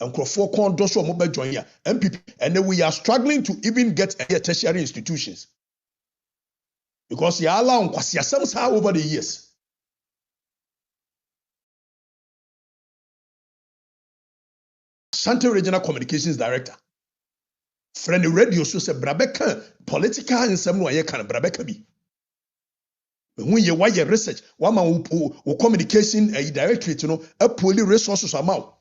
and Crawford Con Dosso Mobile join here, MPP, and then we are struggling to even get tertiary institutions. Because you allow somehow over the years. Ashanti Regional Communications Director. Friend radio so say Brabeka political and some way can Brabeka be. When you why your research, one man who communication directorate, a poorly resources amount.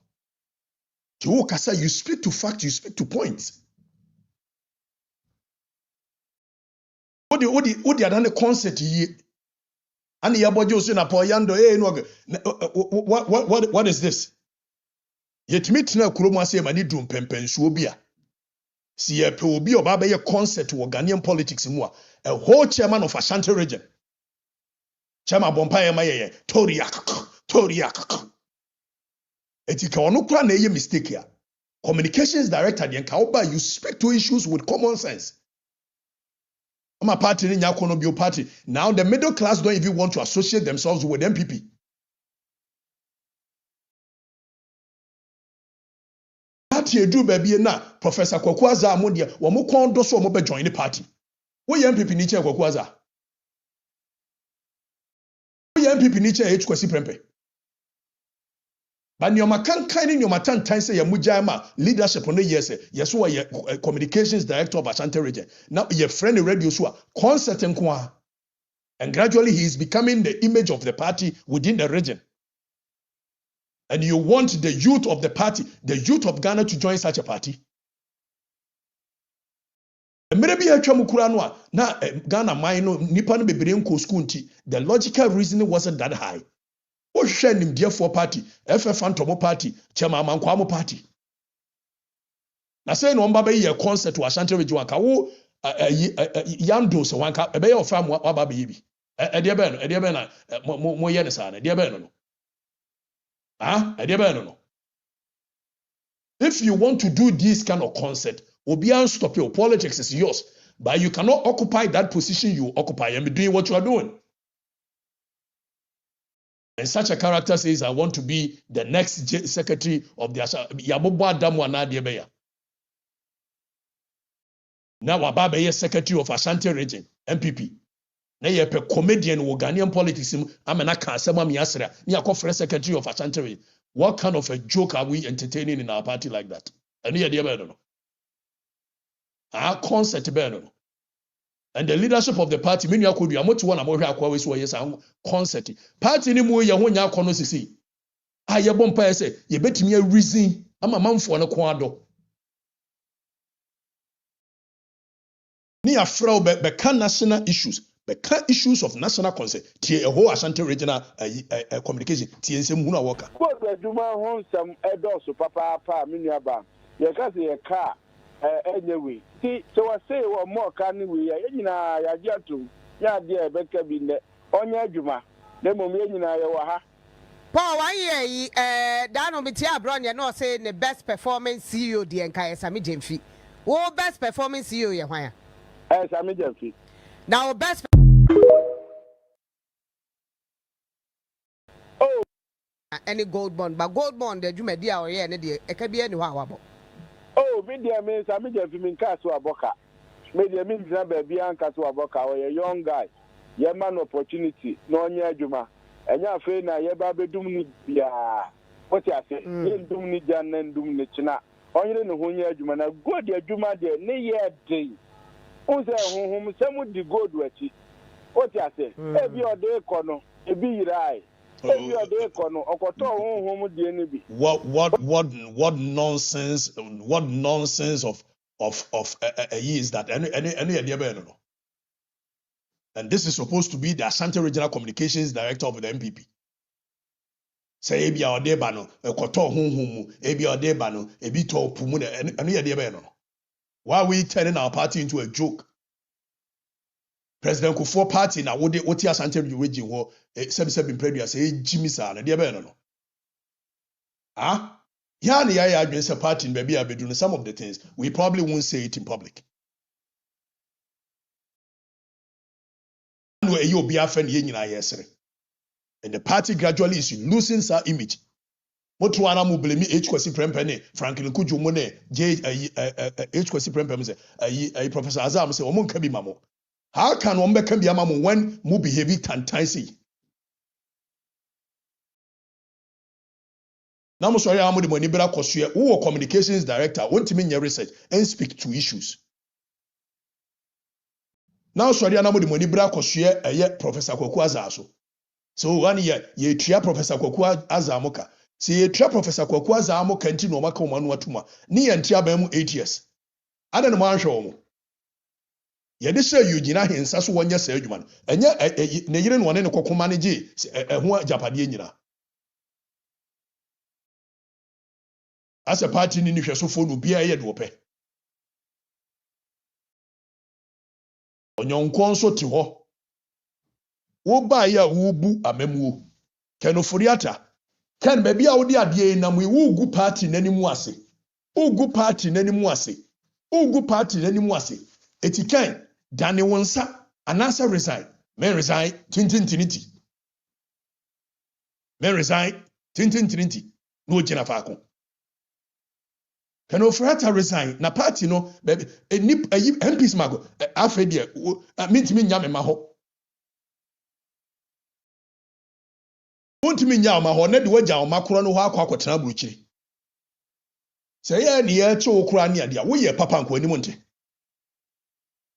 You speak to fact, you speak to points. What the other concept here? And the about you na po Yando, what is this? Yet meet na kuromo ase mani dum pempen so bia. Si ye pe obi oba be concept wo Ghanaian politics mu a whole chairman of Ashanti region. Chairman Bompire Maye, Toriak. Etika onu kura na eye mistake here. Communications director the Nkaoba, you speak to issues with common sense. I'm a party in Yakono party. Now the middle class don't even want to associate themselves with MPP. Party do baby na Professor Kwakwaza Amodia, wamu kondo so mo be join the party. Wo MPP ni che Kwakwaza. Wo MPP ni che H kwasi prempe. But nyoma kan nyoma tan say ya mujama leadership on the yes yes who are communications director of Ashanti region. Now your friend radio so concert nko and gradually he is becoming the image of the party within the region. And you want the youth of the party, the youth of Ghana to join such a party? Maybe na Ghana mine nipa no bebre nko school nti the logical reasoning wasn't that high. O hwɛ nim dear for party, FF Antomo party, Chema Mankwamo party. Na say no mba be ye concert to Ashanti region ka wo Yando so wanka be ye ofam waba be bi. E de be na mo ye ne sa na de be no. No. If you want to do this kind of concert, Obian stop your politics is yours, but you cannot occupy that position you occupy and be doing what you are doing. And such a character says, I want to be the next secretary of the Yabobo Adamu Anadiebeya. Now Ababe secretary of Ashanti region, MPP. Na ye pe comedian wo Ghanaian politics amena ka asema mi asra ni akofre secretary of Ashanti region. What kind of a joke are we entertaining in our party like that? And here they no. Our concept no. And the leadership of the party, many could be a much one among our yes, concert. Party ni mu ye ho nya kono sisi. Ah ye bompa say ye betimi a reason ama manfo no kwado. Ni afra be can national issues. The issues of national concern, a whole Ashanti regional communication, TNC Muna Walker. What the Duma home some edos, papa, miniaba, your cousin, a car, anyway. See, so I say, what more can we, Yajatu, Yadia, Becca bin the Onya Juma, the Momina Yawaha. Paul, 1 year, Dano Mitia Brown, you're not saying the best performing CEO, the Nkaya Sammy Gyamfi. What best performing CEO, Yahaya? Sammy Gyamfi. Now, best. Oh, any gold bond, but gold bond, the Jumedia or any day, it can be anywhere. Oh, media means I mean, if you mean Casua Boca, media means baby and Casua Boca, or a young guy, your man opportunity, no near Juma, and your friend, your baby doom, yeah. What you say, you doom need Jan and doom the China, only know who near Juma, good dear Juma, dear, nay, day. Who's home, some would be good with it. What you say, every day, corner, a be right. What nonsense of is that any idea no. And this is supposed to be the Ashanti Regional Communications Director of the MPP. Say ebi a odeba no ekoto honhom ebi a odeba no ebi to pumu any idea no. Why are we turning our party into a joke? President Kufuor party na wode Ashanti region ho sebi premier say Jimmy sa na de be no. Ya na ya adwen say party in baby abedu some of the things we probably won't say it in public. No e obi afa ne nyina yesere. And the party gradually is losing its image. moto ana mo blame H kwasi prempe ne Franklin Kujumo ne J H kwasi prempe me say Professor Azam say omo nka bi mamo. How can one be can be mamo when mo behave tantansi? Now mo sorry amo de money bra kwasue wo communications director wontimi nya research and speak to issues. Now sorry amo de money bra kwasue Professor Kwaku Azaso. So one year ye tua Professor Kwaku Azamoka. See ye tua Professor Kwaku Azamoka nti no maka omanu atuma. Ni ye ntia ba mu 8 years. Ada no man hwe omo. Ye de say you gina hensa so wonya sa adwuma no. Enye ne yire no one ne kokoma ne gi ho japade nyina. As a party ni hwe so fo no bia ye de ope. Onyonkon so te ho. Wo ba ya wo bu amamuo. Ken Ofori ata. Ken ba bia wo de ade na mu wo gu party nanimu ase. Ugu party nanimu ase. Ugu party nanimu ase. Eti ken dane wonsa anasa resign. Men resign tintintiniti. Men resign tintintiniti. No gina faako. Ken Ofori ata resign na party no baby MPs mago afedie mintimi nya me ma ho. Wontimi nya ma ho na de wagya o makoro no ho akwa buruchiri. Say ye ne ye che okura ne ade a wo ye papa nko anim nte.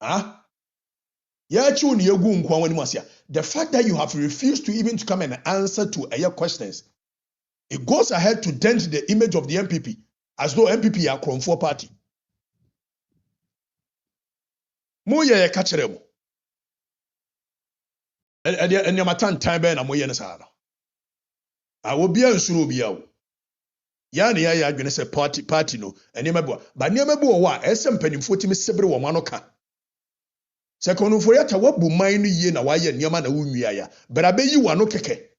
Ah? Ye che ne yegu nko wani asia. The fact that you have refused to even to come and answer to your questions, it goes ahead to dent the image of the MPP as though MPP are Kromfo party. Mo ye ka kire mo. E matan time be na mo ye ne sa no. A wo bia nsuro bia wo. Ya ne ya adwene se party no enema bo ba nema bo wo a ese mpanimfo timi sebre wo mano ka se kono Ofori ata wabu man no yie na waye nema na wunwia ya bra be yi wano keke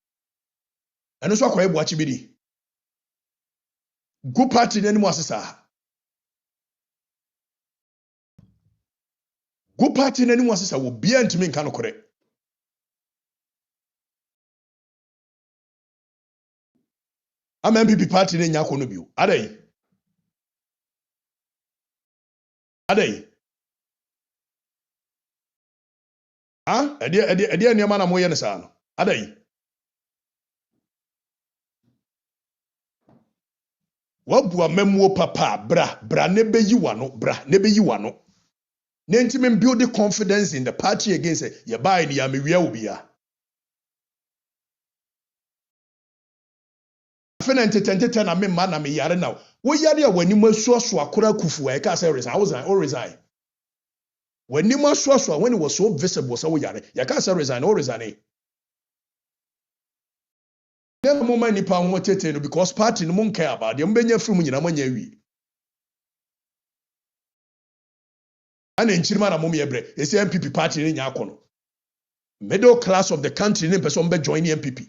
eno so akoye boachi bidi go party nanimu asesa go party nanimu asesa wo bia ntimi nka no kore ama MPP party ne nya kono bio adai ah ede nema na moye ne sa no adai wabu amamuo papa bra ne beyi wano ne ntimi build the confidence in the party against ye buy ni ya mewia obia afena entente na me ma na me yare now wo yare a wani masuaso akora kufu e ka say resign wani masuaso when it was so visible so wo yare ya ka say resign dem mo ma nipa ho tete no because party no mo care about dem benya free mu nyina manya wi ana nchirima na mo me bre ese MPP party ni nya akono middle class of the country ni person be join the MPP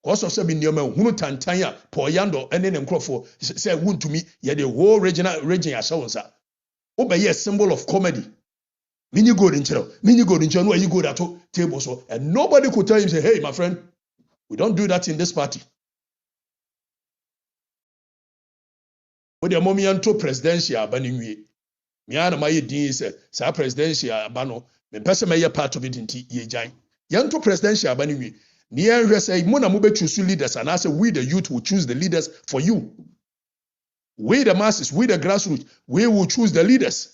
because of say bi nioma hunu tantan a Paul Yando ene ne nkrofo say wuntumi ye the whole region ya shawonsa wo be ye symbol of comedy mini gold nchero no ayi gold ato table so and nobody could tell him say hey my friend we don't do that in this party. What the mommy and to presidential abaninwe. Me ana my din say sa presidential abano me pese me part of it inti ye jan. Yan to presidential abaninwe. Ni enhwe say mo na mo be choose leaders and I say we the youth will choose the leaders for you. We the masses, we the grassroots, we will choose the leaders.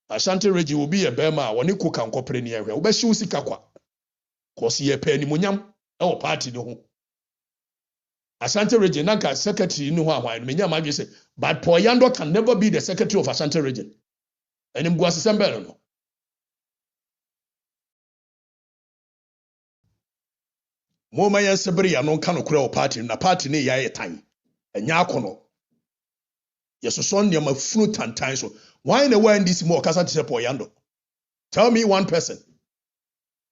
Ashanti region will be a bema woni ko kan kopre ni ehwe. Wo be hye usika kwa. Cause ye pe ni monyam e wo party no ho. Ashanti region nanka secretary no ho ahwan me nyam adwe say but Paul Yando can never be the secretary of Ashanti region. Enim go assemble no. Mo ma yan sebre ya no kan kura wo party na party ne yaye tan. Enya akono. Yesoso ne ma funu tantan so. Why the way this more kasa to Paul Yando? Tell me one person.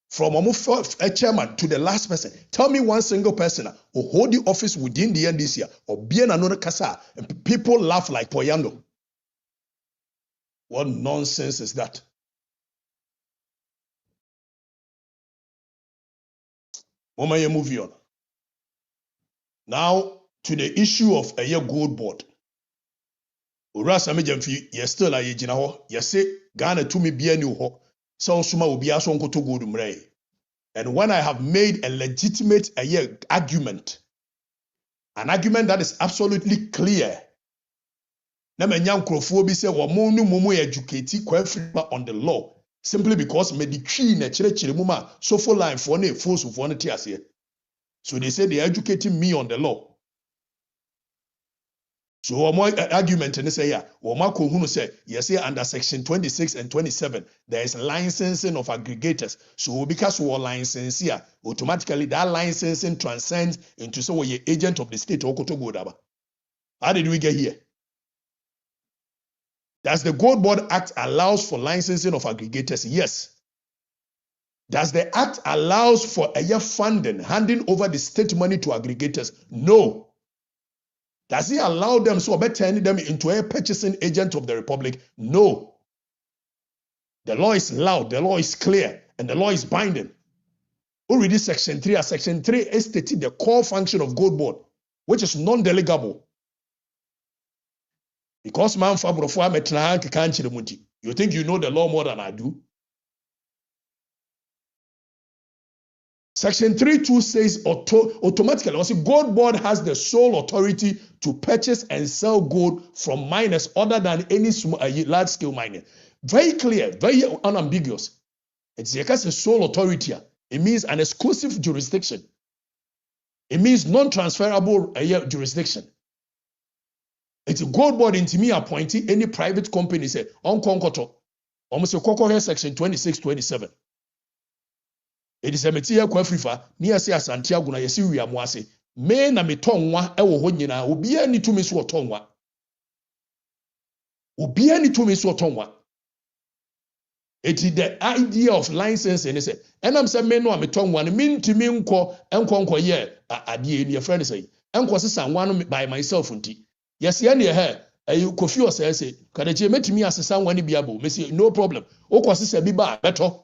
From a chairman to the last person. Tell me one single person who hold the office within the NDC or be another kasa and people laugh like Paul Yando. What nonsense is that? Mama, you move on. Now to the issue of a gold board. Ura Sammy Gyamfi, you still a yejina ho. You say Ghana to me be a new ho. So suma will be a son to go to. And when I have made a legitimate argument, an argument that is absolutely clear, na menya nkrofo bi say wo mo no mo educate Afrifa on the law simply because meditwi na kire mu ma sofo line for na force for na tiase. So they say they educating me on the law. So one more argument and say, yeah, one more who say, yes, under section 26 and 27, there is licensing of aggregators. So because we are licensed here, automatically that licensing transcends into so we agent of the state. How did we get here? Does the Gold Board Act allows for licensing of aggregators? Yes. Does the act allows for a year funding, handing over the state money to aggregators? No. Does it allow them so by turning them into a purchasing agent of the republic? No. The law is loud, the law is clear, and the law is binding. Already section 3, section 3 is stated the core function of Gold Board, which is non-delegable. Because man you think you know the law more than I do? Section 3.2 says automatically, also Gold Board has the sole authority to purchase and sell gold from miners other than any large-scale mining. Very clear, very unambiguous. It's a sole authority. It means an exclusive jurisdiction. It means non-transferable jurisdiction. It's a Gold Board into me appointing any private company say on Konkoto. Almost a Koko section 26, 27. It is a Okatakyie Afrifa near say Santiago na yesi wi amoase me na metonwa ewo ho nyina obi ani tumi so otonwa it is the idea of license and say enam say me no metonwa no mintimi enko ye ade ni friend say enko sesa nwa no by myself nti yesi ane he ayi kofi o say Okatakyie metimi asesa nwa ni bia bo me say no problem okosesa bi ba beto.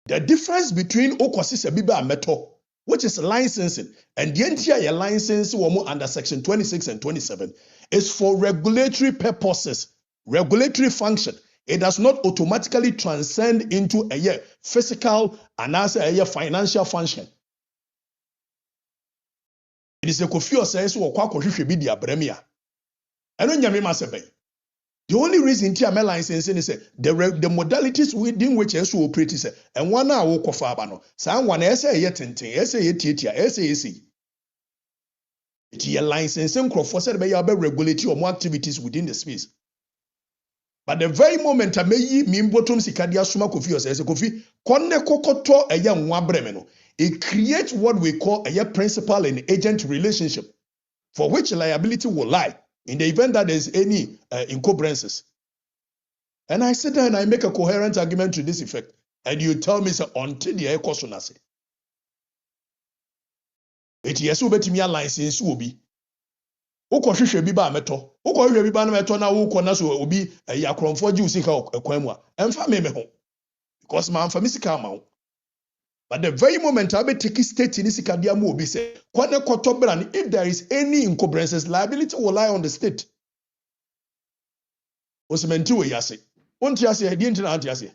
The difference between Okwasi Sebiba and Meto, which is licensing, and the entire license under section 26 and 27, is for regulatory purposes, regulatory function. It does not automatically transcend into a physical and as a financial function. It is a Kofi says or Kwakoshibi dia Bremia. I don't yamima sebe. The only reason TML licensing is the modalities within which SU operate is and one hour walk of Fabano. Someone essay yet essay titia, essay. It's a licensing for said by regulatory or more activities within the space. But the very moment I may mimbotum sikadia suma kofi or says kofi, konne kokoto a young wabremeno. It creates what we call a principal and agent relationship, for which liability will lie in the event that there's any encumbrances. And I sit there and I make a coherent argument to this effect. And you tell me, sir, until the air cost on us. It is so better me a license will be. Oko hwehwe bi ba meto. Oko hwehwe bi ba na meto na wo kona so obi yakronfo ji usika ekwanmu a. Emfa me ho. Because man fa misika ma wo. But the very moment I be take state in sika dia mu obi say, kwana koto bra if there is any encumbrances, liability will lie on the state. Osementi we yase. Onti ase e di ntina anti ase.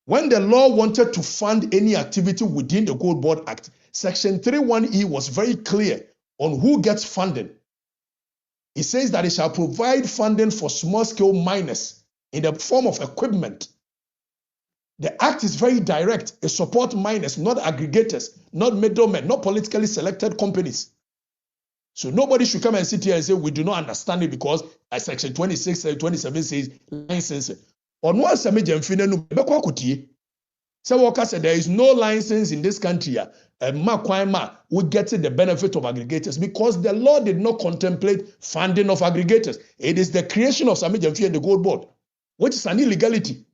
When the law wanted to fund any activity within the Gold Board Act, Section 31E was very clear on who gets funding. It says that it shall provide funding for small-scale miners in the form of equipment. The act is very direct. It supports miners, not aggregators, not middlemen, not politically selected companies. So nobody should come and sit here and say, we do not understand it because Section 26 and 27 says licensing. On one Sammy Gyamfi no beko akotie. Say worker said there is no license in this country. We get the benefit of aggregators because the law did not contemplate funding of aggregators. It is the creation of Sammy Gyamfi and the Gold Board, which is an illegality,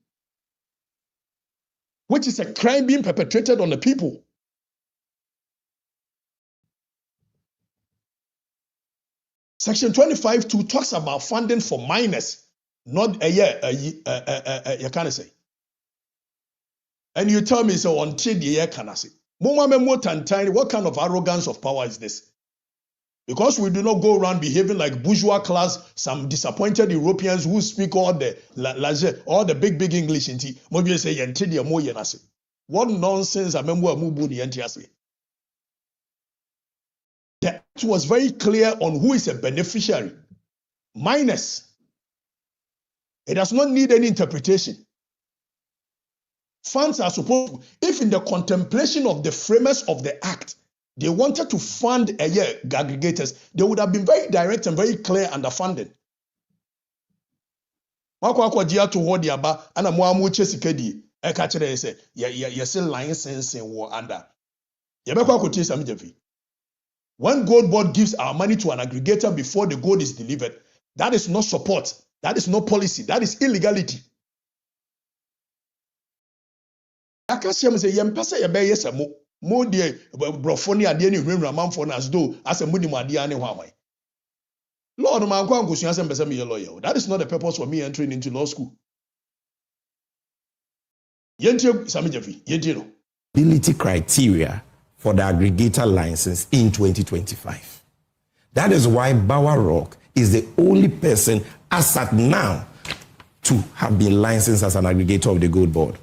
which is a crime being perpetrated on the people. Section 25(2) talks about funding for miners, not you can't say. And you tell me, so until the year can I say, what kind of arrogance of power is this? Because we do not go around behaving like bourgeois class, some disappointed Europeans who speak all the big English in tea. Maybe say yenti mo yenase. What nonsense mubu ni yenti. The act was very clear on who is a beneficiary. Minus. It does not need any interpretation. Funds are supposed to, if in the contemplation of the framers of the act, they wanted to fund aggregators, they would have been very direct and very clear underfunding. Wako dia to hold yaba ana mo amu chesikedi e ka kire say yes licensing wo under. Ye be kwa kotie Sammy Gyamfi. When Gold Board gives our money to an aggregator before the gold is delivered, that is not support, that is not policy, that is illegality. Akasiam say yempese ye be yesamo mo de brofoni ade ni hwemra manfo na as though as a munim ade ane hwamai. Lord man kwa nkosu asem pese me lawyer. That is not the purpose for me entering into law school. Yentie Sammy Gyamfi, yentie no. Ability criteria for the aggregator license in 2025. That is why Bower Rock is the only person as at now to have been licensed as an aggregator of the Gold Board.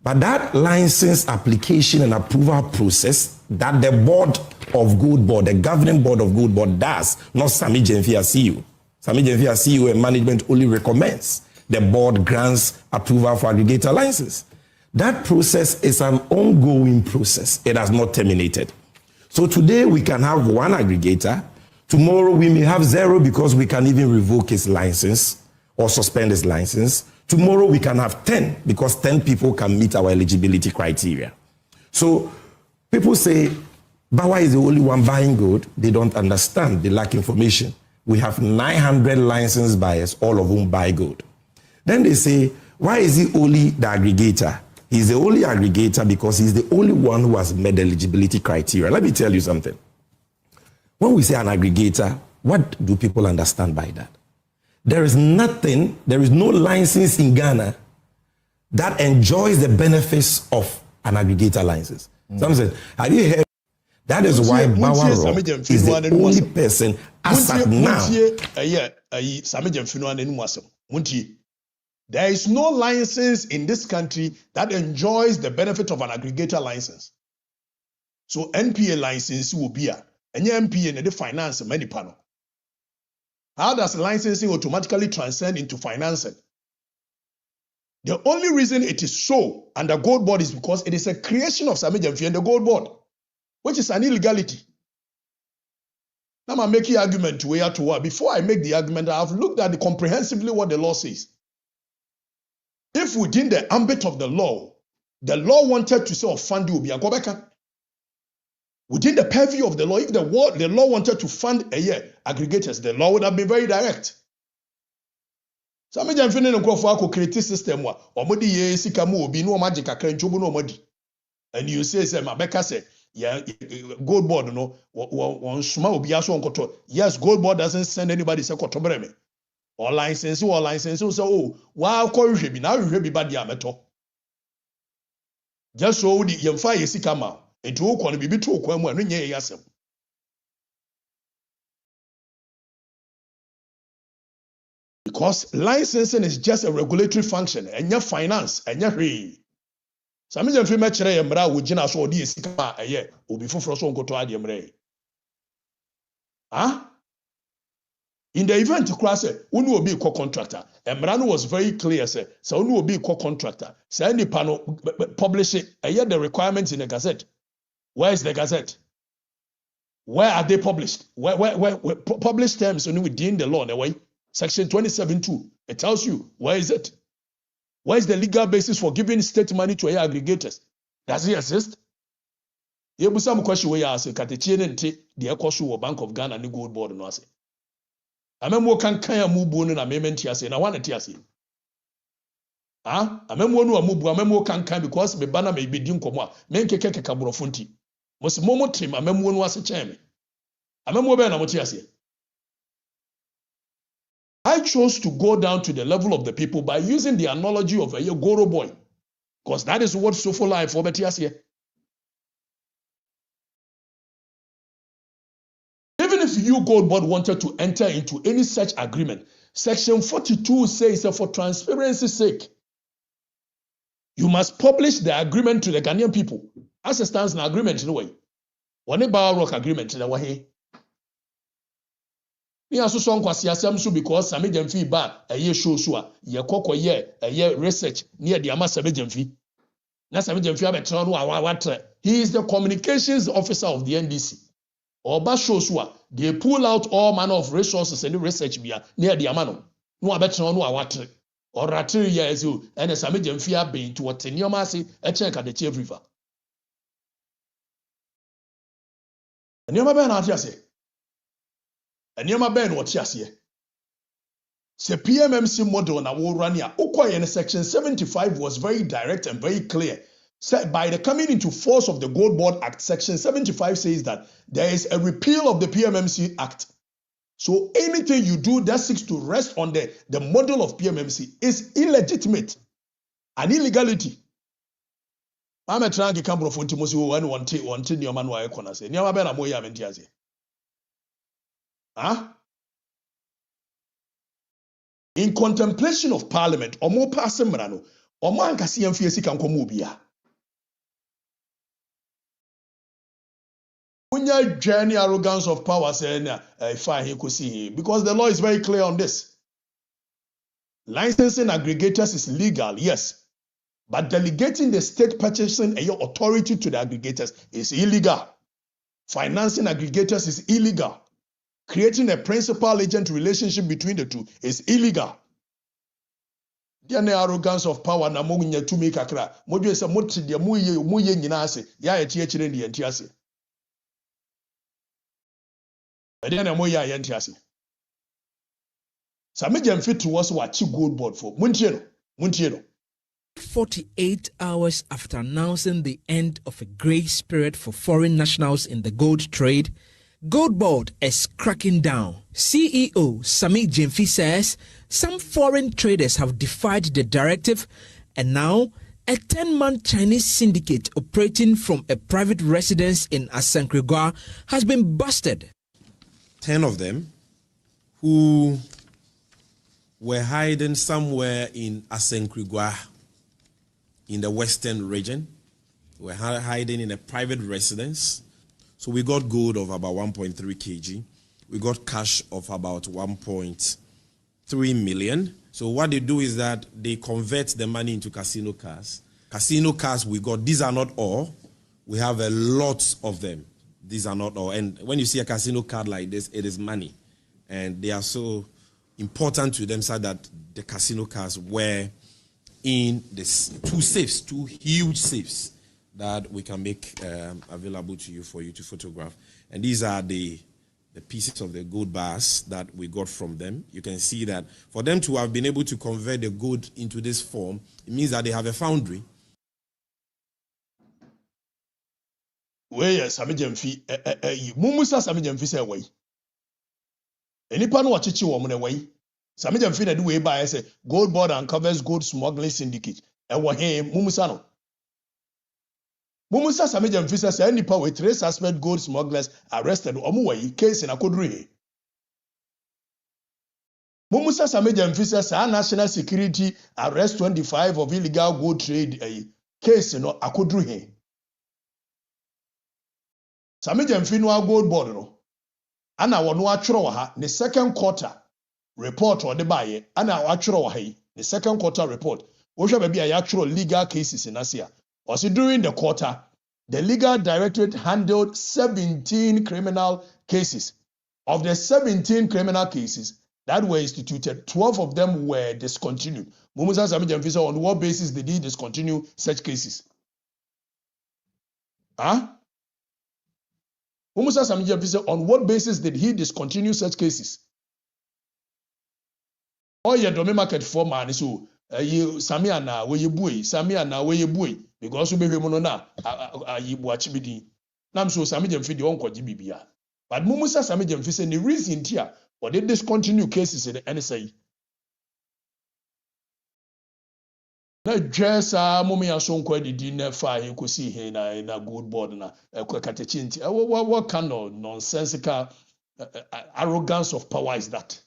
But that license application and approval process that the board of Gold Board, the governing board of Gold Board does, not Sammy Gyamfi as CEO. Sammy Gyamfi as CEO and management only recommends. The board grants approval for aggregator license. That process is an ongoing process. It has not terminated. So today we can have one aggregator. Tomorrow we may have zero because we can even revoke his license or suspend his license. Tomorrow we can have 10 because 10 people can meet our eligibility criteria. So people say, Bawa is the only one buying gold. They don't understand. They lack information. We have 900 licensed buyers, all of whom buy gold. Then they say, why is he only the aggregator? He's the only aggregator because he's the only one who has met the eligibility criteria. Let me tell you something. When we say an aggregator, what do people understand by that? There is nothing, there is no license in Ghana that enjoys the benefits of an aggregator license. Some say, have you heard? That is why Bower Rock is the only person as at now. There is no license in this country that enjoys the benefit of an aggregator license. So NPA license will be a NPA and the finance many panel. How does licensing automatically transcend into financing? The only reason it is so under Gold Board is because it is a creation of Sammy Gyamfi and the Gold Board, which is an illegality. Now I'm making argument to where to what. Before I make the argument, I have looked at comprehensively what the law says. If within the ambit of the law wanted to say fund you, within the purview of the law, if the law wanted to fund aggregators, the law would have been very direct. Sammy Gyamfi no crofo create system wa omodi ye sika mu obi no magic akra nchobu no omodi. And you say Mabeka say Gold Board no won suma obi aso onkoto. Yes, Gold Board doesn't send anybody say koto breme. Or license, so oh, wow, call you be now you be bad yameto. Just so the yemfa yesika ma, and to okon be to okwamu and nye yasem. Because licensing is just a regulatory function, and your finance, and your free. Sammy Gyamfi mechere yemra wujina so odi yesika ma obi foforo so nkoto ade yemre. Ah? In the event, unu obi co-contractor. Emrano was very clear, say, so unu obi co-contractor. Say any panel publish it. The requirements in the Gazette. Where is the Gazette? Where are they published? Where published terms only within the law, in a way. Section 27(2). It tells you where is it? Where is the legal basis for giving state money to aggregators? Does it exist? Yebusam question where you ask Okatakyie nte the Ekosu Bank of Ghana and Gold Board no ase. Amemo kan amubu no na mementi ase na wana ti ase. Amemo no amubu amemo kan because me bana me bedi nkomo a menkeke kaburofo nti. Mosi momo trim amemo no ase kyeme. Amemo be na moti ase. I chose to go down to the level of the people by using the analogy of a Goro boy. Because that is what so for life for Betias here. Even if you Gold Board wanted to enter into any such agreement, Section 42 says that for transparency's sake, you must publish the agreement to the Ghanaian people. As it stands in agreement in a way. One about rock agreement in a way. Me also so nkwasi asem so because Sammy Gyamfi ba eye show so a ye kokoye eye research near the ama Sammy Gyamfi. Na Sammy Gyamfi abetra no awatre. He is the communications officer of the NDC. Oba show so a they pull out all manner of resources and research bia near the ama no. No abetra no awatre. Or ratiri ya ezu ene Sammy Gyamfi abe to what nyoma ase e check Okatakyie Afrifa. Nyoma be na ati ase. And yama ben what yasiye. Se PMMC model na wo run ya in section 75 was very direct and very clear. Said by the coming into force of the Gold Board Act, section 75 says that there is a repeal of the PMMC Act. So anything you do that seeks to rest on the model of PMMC is illegitimate and illegality. I'm a trangi kambro fonti mosi wo wan wanti ni omanu wa ekona se. Ni ama be na moya mentiaze. Huh? In contemplation of Parliament, or more passing Marano, or man can see and fear can come ubia. When you journey arrogance of power, saying, fine, he could see him. Because the law is very clear on this. Licensing aggregators is legal, yes. But delegating the state purchasing authority to the aggregators is illegal. Financing aggregators is illegal. Creating a principal agent relationship between the two is illegal. The arrogance of power na mo nya tumi kakra. Mo dwe se mo te de mo ye nyina ase. Ya ye tie kire ne ye nti ase. Ede na mo ye nti ase. Sammy Gyamfi to was what Gold Board for. Muntie no. 48 hours after announcing the end of a grace period for foreign nationals in the gold trade, Gold Board is cracking down. CEO Sammy Gyamfi says some foreign traders have defied the directive, and now a 10-man Chinese syndicate operating from a private residence in Asankragua has been busted. 10 of them who were hiding somewhere in Asankragua in the western region, were hiding in a private residence. So we got gold of about 1.3 kg. We got cash of about 1.3 million. So what they do is that they convert the money into casino cars. Casino cars we got, these are not all. We have a lot of them. These are not all. And when you see a casino card like this, it is money. And they are so important to them so that the casino cars were in this two huge safes that we can make available to you for you to photograph. And these are the pieces of the gold bars that we got from them. You can see that for them to have been able to convert the gold into this form, it means that they have a foundry. Where Sammy Gyamfi, Mumusa Sammy Gyamfi say way. Any pan watch it you woman way. Sammy Gyamfi na do way by say Gold Board uncovers gold smuggling syndicate. And what hey Mumusa no. Mumusa Sammy Gyamfi says any power with 3 suspect gold smugglers arrested omuway case in Akodri. Mumusa Sammy Gyamfi says national security arrest 25 of illegal gold trade case in Akodri. Sammy Gyamfi no Gold Board no. Ana wono atworo ha the second quarter report or the buy ana atworo ha the second quarter report. Wo hwe ba bia ya atworo legal cases in Asia. Also during the quarter, the legal directorate handled 17 criminal cases. Of the 17 criminal cases that were instituted, 12 of them were discontinued. Mumusa Sammy Gyamfi said, on what basis did he discontinue such cases? Huh? Mumusa Sammy Gyamfi said, on what basis did he discontinue such cases? Oh, yeah, domain market for man, so Sammy ana where you boy, Sammy ana where you boy, because we be mono na you watch me. Nam so Sammy Gyamfi the uncle Jibia. But Mumusa Sammy Gyamfi said the reason here for they discontinue cases in the NSA. na dressa momi asonko didi na fa he ko si he na good board na Okatakyie nti what kind of nonsensical arrogance of power is that?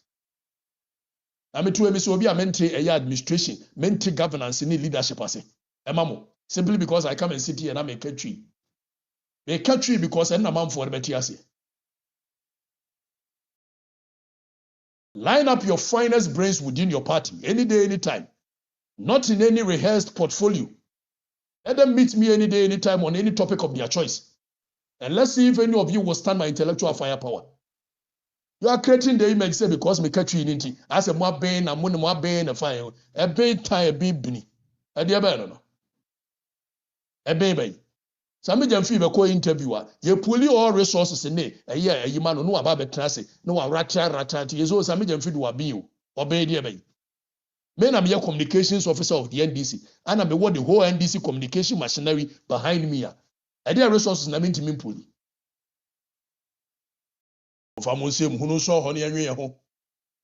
I mean, to me, so be a mentee administration, mentee governance, ni leadership ase. Emamo, simply because I come and sit here and I make a tree. Make a tree because I'm a man for the betiase. Line up your finest brains within your party, any day, anytime. Not in any rehearsed portfolio. Let them meet me any day, anytime on any topic of their choice. And let's see if any of you will stand my intellectual firepower. You are creating the image say because me catch you in it. As a more pain and more pain and fire. A pain tie a big bunny. A dear no. A baby. Sammy Gyamfi be ko interviewer. You pull all resources in there. A year you man no about betrase. No rata. Yeso Sammy Gyamfi do abi you. Obey dear baby. Men am your communications officer of the NDC. And I'm what the whole NDC communication machinery behind me. A dear resources na mean to me pull. Famous same who no saw honey and your home.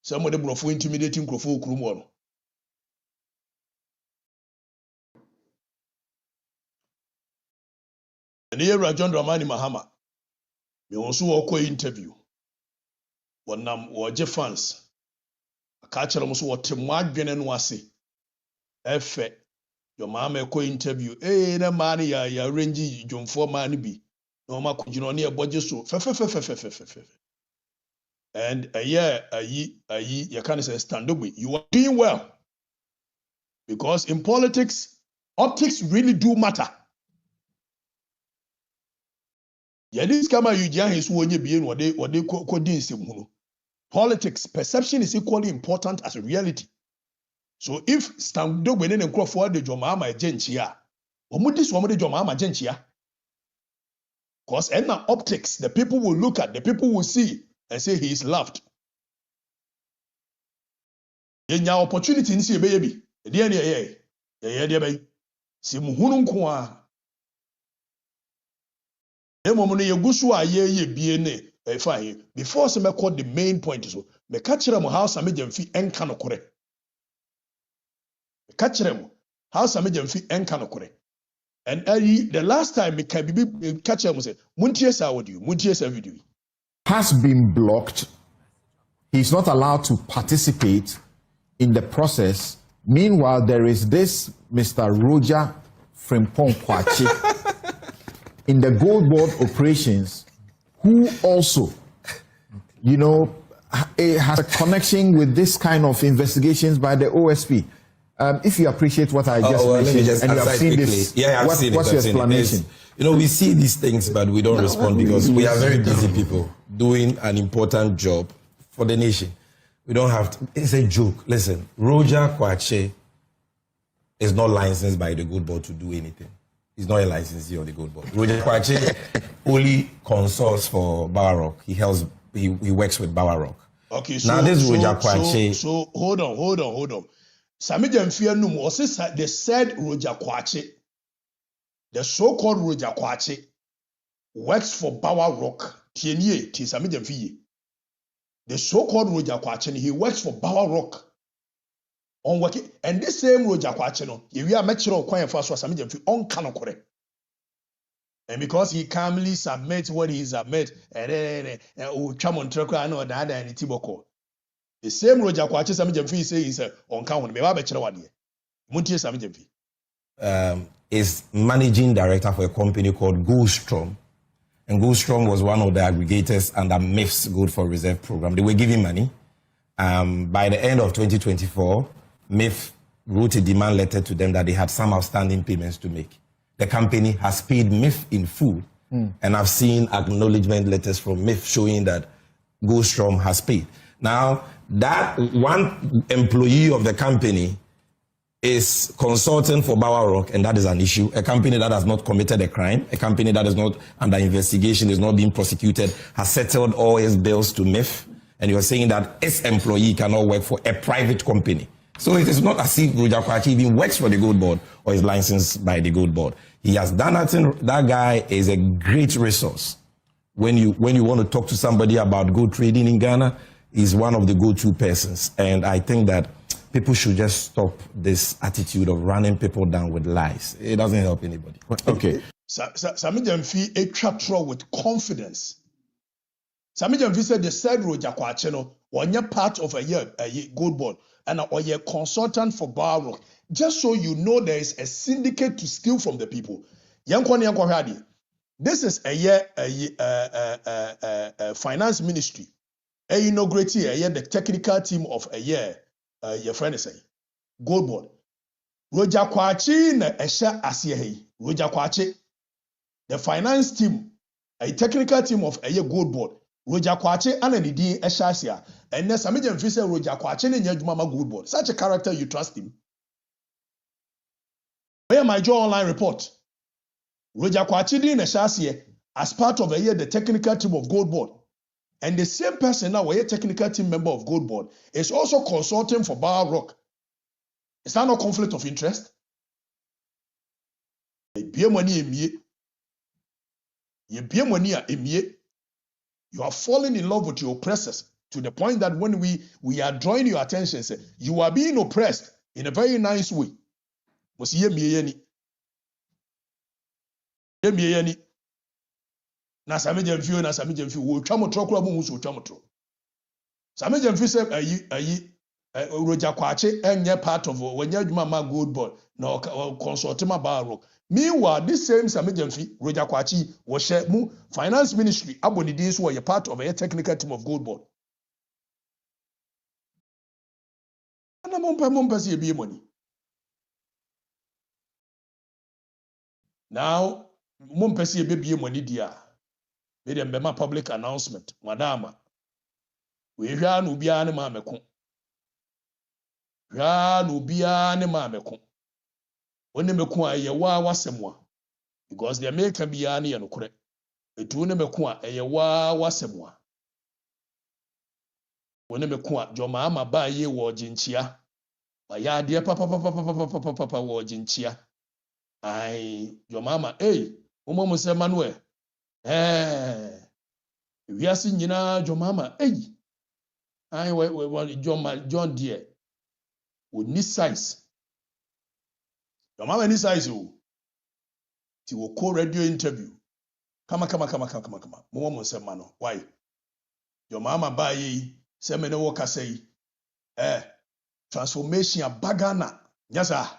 Some of them were intimidating Crofo Krumon. And here John Dramani Mahama. Me also walk interview. One nam or Jeff fans. A catcher almost what Tim Waggen and Wasi. Efe. Your mama co interview. Eh, na money ya rangy John for money be. No ma could you know near budget so. And you can't say stand up with. You are doing well. Because in politics, optics really do matter. Yadis kama yuja his wonye bien what they coding sim. Politics, perception is equally important as reality. So if stand up with and crop forward the Jomama gentia, or mudis woman the Jomama gentia. Because in the optics, the people will look at, the people will see. And say he is loved. Yenya opportunity in see baby. Dear dear baby. Si muhunu kwa. Emo ye gusu ye biene fine. Before some call the main point so me catch them how Sammy Gyamfi enka no kore. Me catch them how Sammy Gyamfi enka no kore. And the last time me can be catch them say muntie sa audio, muntie sa video. Has been blocked. He's not allowed to participate in the process. Meanwhile, there is this Mr. Roger Frimpong Kwachi in the gold board operations who also, has a connection with this kind of investigations by the OSP. If you appreciate what I just mentioned and you have seen quickly. This, what's your explanation? We see these things, but we don't respond because we are very busy people doing an important job for the nation. We don't have to. It's a joke. Listen, Roger Kwachi is not licensed by the Good Board to do anything. He's not a licensee of the Good Board. Roger Kwachi only consults for Bawarok. He works with Bawarok. Okay, so now this Roger Kwachi. So hold on. Sammy Gyamfi was they said Roger Kwachi. The so-called Roger Kwachi works for Bawarok. The so-called Roger Kwachi, he works for Bawarok. On working, and this same Roger Kwachi, if we are mature quiet fast for Sammy Gyamfi on Kanokore. And because he calmly submits what he submits, and then Chamon Treko, I know that and Tiboko. The same Roger Kwachi Sammy Gyamfi says on Kawan, maybe I bet you 1 year. Muntie Sammy Gyamfi. Is managing director for a company called Goldstrom. And Goldstrom was one of the aggregators under MIF's Good for Reserve program. They were giving money. By the end of 2024, MIF wrote a demand letter to them that they had some outstanding payments to make. The company has paid MIF in full. And I've seen acknowledgement letters from MIF showing that Goldstrom has paid. Now, that one employee of the company is consulting for Bawarok, and that is an issue. A company that has not committed a crime, a company that is not under investigation, is not being prosecuted, has settled all its bills to MIF, and you're saying that its employee cannot work for a private company. So it is not as if Roger Kwachi even works for the Gold Board or is licensed by the Gold Board. He has done nothing. That guy is a great resource. When you want to talk to somebody about gold trading in Ghana, he's one of the go-to persons. And I think that people should just stop this attitude of running people down with lies. It doesn't help anybody. Okay. Sammy Gyamfi a chapter with confidence. Sammy Gyamfi said the said Roger Kwacheno was part of a year gold board and or a consultant for Barrock. Just so you know, there is a syndicate to steal from the people. This is a year finance ministry. Inaugurate a year the technical team of a year. Your friend is gold board. Roger Kwachi na esha asiye. Roger Kwachi, the finance team, a technical team of a year gold board. Roger Kwachi and the D esha asiya. And then Sammy Gyamfi say Roger Kwachi ne nyejuma gold board. Such a character, you trust him? Where my Joe online report? Roger Kwachi din esha asiye as part of a year the technical team of gold board. And the same person now, a technical team member of Gold Board, is also consulting for Bar Rock. Is that no conflict of interest? You are falling in love with your oppressors to the point that when we are drawing your attention, say, you are being oppressed in a very nice way. Na Sammy Gyamfi wo twa motro kura mu so twa motro. Sammy Gyamfi say Roger Kwachi enye part of wanya adwuma ma gold board na consult ma Barrock. Meanwhile, this same Sammy Gyamfi, Roger Kwachi wo share mu finance ministry abonidin so were part of a technical team of gold board. Ana mompa se be money. Now mompa se be money dia. Made them be public announcement. Madama. We hear no bia ne ma meko. Hwa no bia ne ma meko. Woni meko a ye wa wasemwa. Because the American bia ne ye no kore. Etu ne meko a ye wa wasemwa. Woni meko a joma ama ba ye wo ginchia. Ba ya de papa wo ginchia. Ai joma ama umo se Manuel. We are seeing Jomama, I want John dear. Would need size. Jomama need size, you. She will call radio interview. Come. Mama say, Mano, why? Jomama buy ye, Semene Walker say, transformation a bagana. Yes, sir.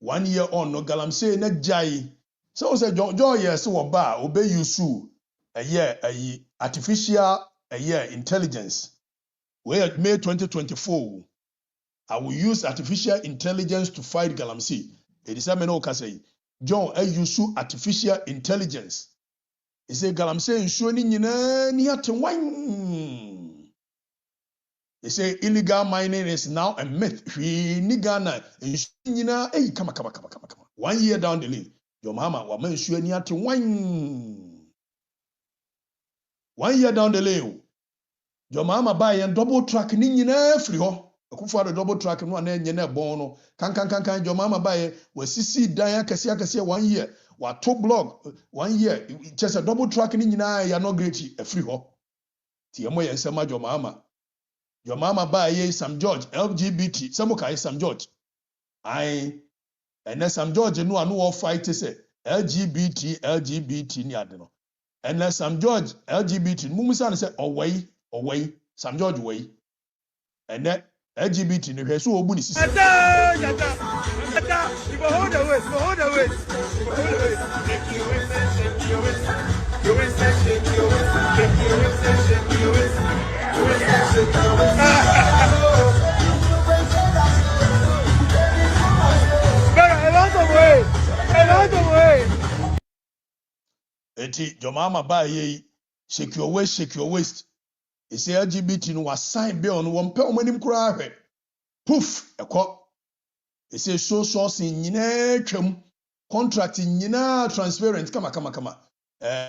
1 year on, no galamse, ne jai. So say Joy yes ba obey you su a artificial intelligence. Where May 2024 I will use artificial intelligence to fight galamsey. It is a meno say John use artificial intelligence. He say galamsey nsuoni nyina ni atenwan. He say illegal mining is now a myth. Ni Ghana nyina come. 1 year down the lane. Your mama wa mensu ani ate 1 year down the lane. Your mama buy a double track ni nyina free ho. Akufo the double track no na enye na bon no. Kan your mama buy we sisi dan akese 1 year. Wa to blog 1 year just a double track ni nyina ya no great e free ho. Ti emo ye nsema your mama. Your mama buy ye Sam George LGBT. Some kai Sam George. And then Sam George no anu fight say LGBT ni ade no. And then Sam George LGBT mumusa say owei Sam George way. And then LGBT no hwe so obu ni sisi. You hold the waist. Eti Jomama ba ye shake your waist. He say LGBT no was sign bill no one pe omanim kura hwe. Poof ekọ. He say so source nyina twam contract nyina transparent kama.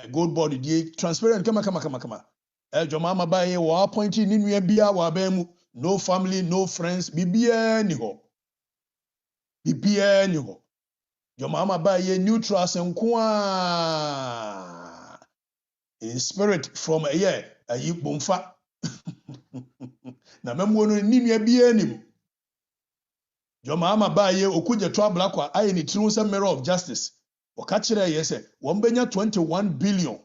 Gold body dey transparent kama. Jomama ba ye wa appointing ni nua bia wa ba mu no family no friends bibia ni ho. Your mama buy ye neutral senkwa in spirit from a year a yibumfa. na memuo no ni nua bi anim joma ama ba ye okuje to ablakwa aye ni tiri nsa mirror of justice oka kire ye se won benya 21 billion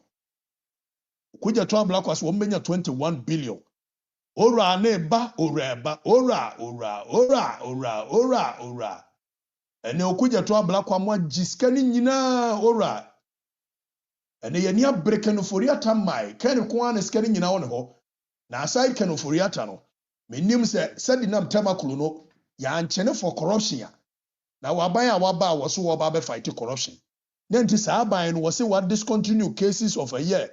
okuje to ablakwa so won benya 21 billion ora na ba ora ba ora ene okuje to ablakwa mo agiska ni nyina ora ene ye ni abreke no foriata mai kan ko an ska ni nyina won ho na aside kan foriata no menim se di nam tamakulu no ya nchene for corruption ya na waban a waba wo so wo ba be fight corruption na nti saa ban no wo se what discontinue cases of a year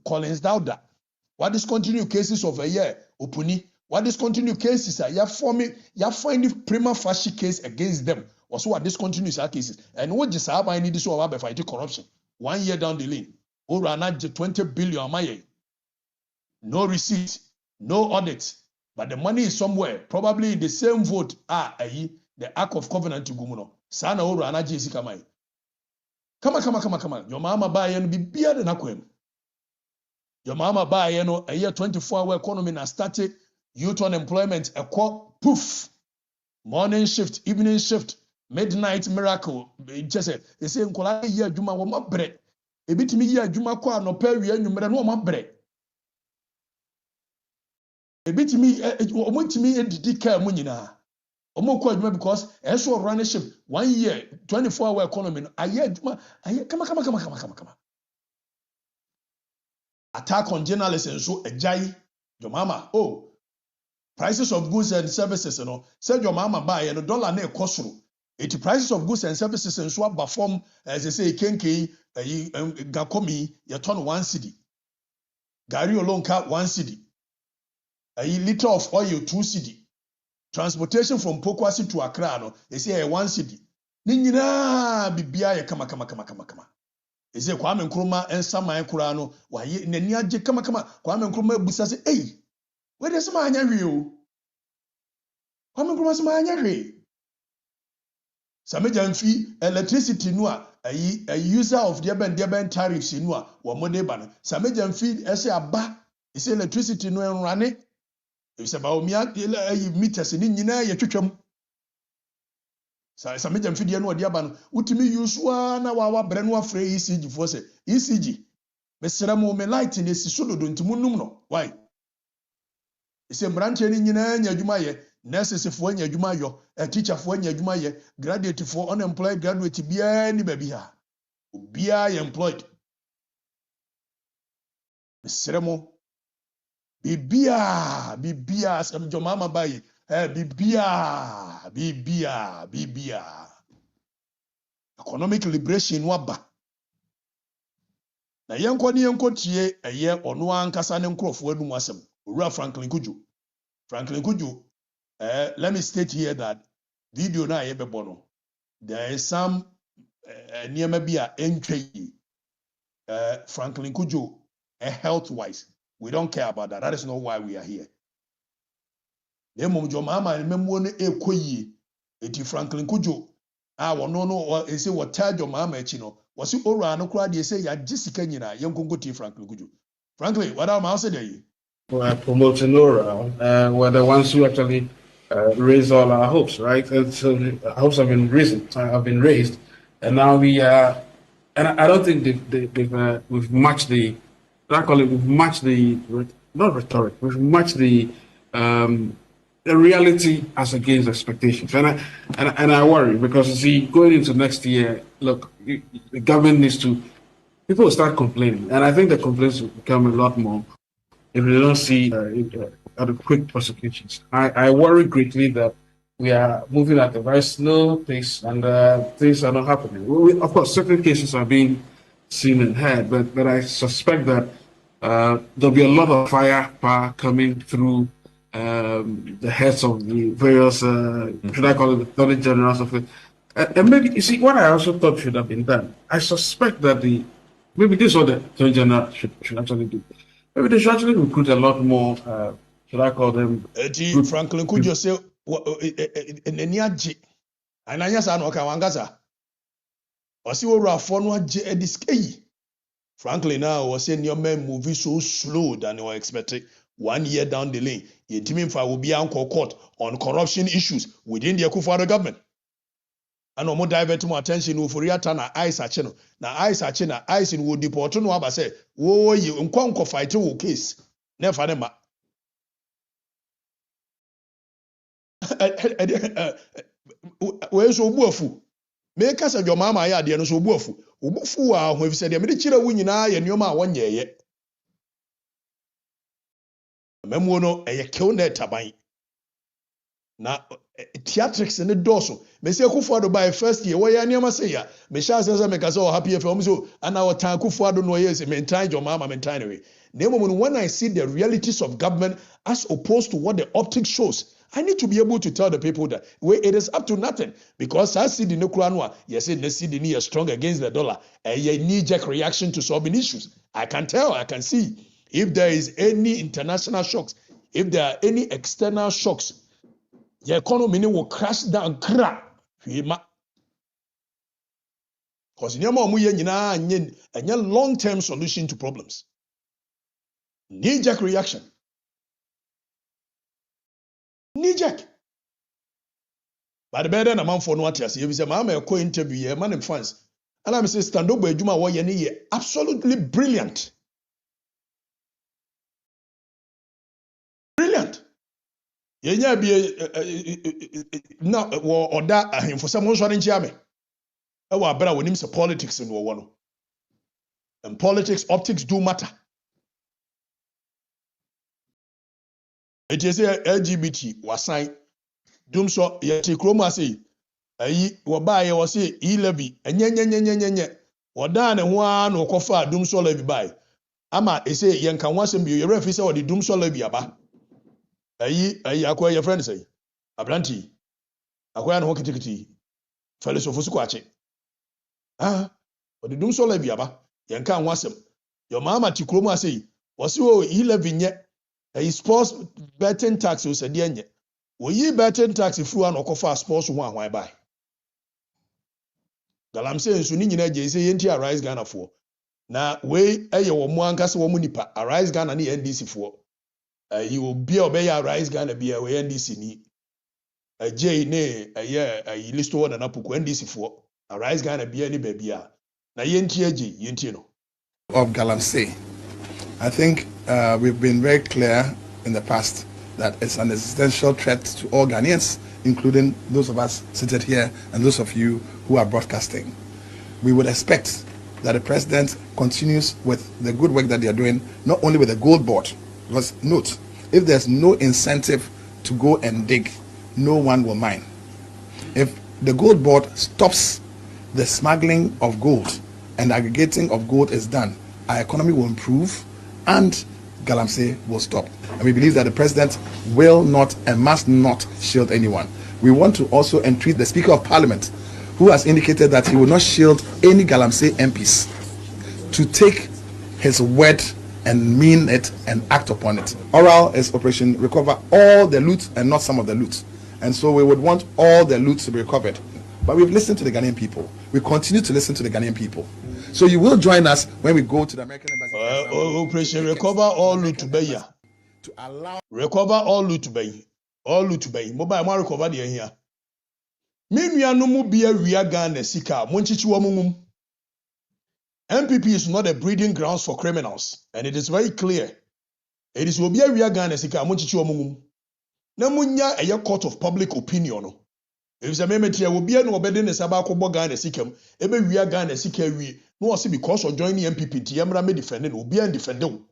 Collins Dauda what discontinue cases of a year Opuni what discontinue cases ya find prima facie case against them wo so what discontinue saa cases and what just saa ban ni di so wo ba fight corruption 1 year down the lane ora na 20 billion amaye no receipt no audit. But the money is somewhere, probably in the same vote. The Ark of Covenant to Gumuno. Sana oro anaji isikamai. Come. Your mama buy and be beer than aquem. Your mama buy a year 24-hour economy na started youth unemployment a poof. Morning shift, evening shift, midnight miracle. Just say they say nkola year juma wo mabre. E bitimi year juma kwa no pa wi anwumre no mabre. Ebitimi omotimi edidi ka mu nyina omokọ adwuma because eso run ship 1 year 24-hour economy no aye adwuma aye kama attack on journalists so ajai your mama prices of goods and services no said your mama buy no dollar na ekosoro it prices of goods and services so aba form as they say kenke gakomi ye turn 1 cedi gari olonka 1 cedi a liter of oil 2 cedi. Transportation from Pokwasi to Accra no, they say 1 cedi. Ni nyina bibia ye kama. They say Kwame Nkrumah ensama ekura no, wa ye nani age kama. Kwame Nkrumah busa say, "Hey, where dey sama anya hwe o?" Kwame Nkrumah sama anya hwe. Sammy Gyamfi electricity no a user of the tariffs no a wo mode ba no. Sammy Gyamfi ese aba, ese electricity no enrane. It's about meters in nyina ye twetwam sa Sammy Gyamfi de no odi aba no utimi use na wa bre no afre ECG fo se ECG mesra mo me light na esiso dodo ntimu num no why ise branche ni nyina nya adwuma ye nurses fo nya adwuma yo teacher fo nya adwuma ye graduate fo unemployed graduate bia ni ba bi ha obia ye employed mesra mo Bibia, some your mama buy Bibia. Economic liberation waba. Na yenko tie eye ono ankasa ne nkrofo anu asem. Owura Franklin Kujo. Let me state here that video na ye bebo no. There is some niema bi a entwe Franklin Kujo health wise. We don't care about that. That is not why we are here. Nemo jo mama memwo no ekoyi eti Franklin Kujo wono ese wota jo mama echi no wose owura no kura de say ya gisika nyina yenkonko ti Franklin Kujo. Franklin, what am I saying there? We are promoting Ora. We're the ones who actually raise all our hopes, right? And so our hopes have been raised, and now we are. And I don't think we've matched the. We've matched the not rhetoric. We've matched the reality as against expectations, and I worry because you see, going into next year, look, the government needs to. People will start complaining, and I think the complaints will become a lot more if they don't see quick prosecutions. I worry greatly that we are moving at a very slow pace, and things are not happening. Of course, certain cases are being seen and heard, but I suspect that there'll be a lot of firepower coming through the heads of the various, should I call it, Attorney Generals of it. And maybe, you see, what I also thought should have been done, I suspect that maybe this is what the Attorney General should actually do. Maybe they should actually recruit a lot more, should I call them? Franklin Kujo say, and I yes, I know Kawangaza. I see what Rafon Franklin now was saying your men moving so slow than you were expecting. 1 year down the lane, yetimi mfa will be anchor court on corruption issues within the Akufo-Addo government. And omo divert more attention Ofori ata na ice ache no. Na ice ache na ice in wo deport no aba say wo yi nkwa fight wo case. Never ne ma. We so obu afu. Me ka se dwoma ma ya de no so obu afu. Obu fu a ho efi se de me de kire wo nyina ye nioma a wonye ye. Mamuo no eye kill na taban. Na theatrics ne doso. Me say Akufo-Addo by first year we ya nioma say ya. Me sha say me ka say happy FM so ana o tan Akufo-Addo no ye say maintain dwoma ma maintain we. When I see the realities of government as opposed to what the optics shows, I need to be able to tell the people that it is up to nothing. Because I see the Nukuranwa, yes, the CD is strong against the dollar. A knee-jerk reaction to solving issues. I can tell, I can see. If there is any international shocks, if there are any external shocks, the economy will crash down. Because a long-term solution to problems. Knee-jerk reaction. Knee-jerk. But the better than a man for no atlas. If you say, "Mama, a co-interview here, man in France," and I'm saying, "Stand up, boy, Juma, what you need? Absolutely brilliant, brilliant." Yeah, be no or that for someone shouting Jame. I was better when him say politics in one. And politics, optics do matter. It is a LGBT was signed. Doom so yeti kroma say ayi wo ba ye wo say e-levy enyenyenyenyenyenye woda ne ho a no kofa doom so levy bai ama e say yen kan wasem bi ye refi say wo di doom so levy aba ayi akoya ye friend say abranti akoya no kitikiti filosofo su kwache wo di doom so levy aba yen kan wasem your mama ti kroma say wo say o e-levy nye ayi sports betting tax o say de nye we betting tax through an okofa sports one why buy. Galam say so ni nyina je say yenti arise Ghana for. Na we eye wo mo ankase wo nipa arise Ghana ni NDC for. He will be obey arise Ghana be we NDC ni. J ne eye list one na puku NDC for. Arise Ghana be any baby a. Na yenti eje yenti no. Of Galamsey. I think we've been very clear in the past that it's an existential threat to all Ghanaians, including those of us seated here and those of you who are broadcasting. We would expect that the president continues with the good work that they are doing, not only with the gold board, because note, if there's no incentive to go and dig, no one will mine. If the gold board stops the smuggling of gold and aggregating of gold is done, our economy will improve and Galamsey will stop. And we believe that the president will not and must not shield anyone. We want to also entreat the Speaker of Parliament, who has indicated that he will not shield any Galamsey MPs, to take his word and mean it and act upon it. Oral is Operation Recover all the loot and not some of the loot. And so we would want all the loot to be recovered. But we've listened to the Ghanaian people. We continue to listen to the Ghanaian people. So you will join us when we go to the American Embassy. Operation Recover all loot to be here. To allow Recover all loot to be. All loot to be. Mobile more recover the here. Meanwhile, no more be a real Ghana sika. Monchichi wamungum. MPP is not a breeding grounds for criminals, and it is very clear. It is will be a real Ghana sika. Monchichi wamungum. Namunya a court of public opinion. If the member will be no bedding a sabako Ghana sikem, ebe real Ghana sika we. No, see because of joining MPP, Tiamra may defend will be undefendable.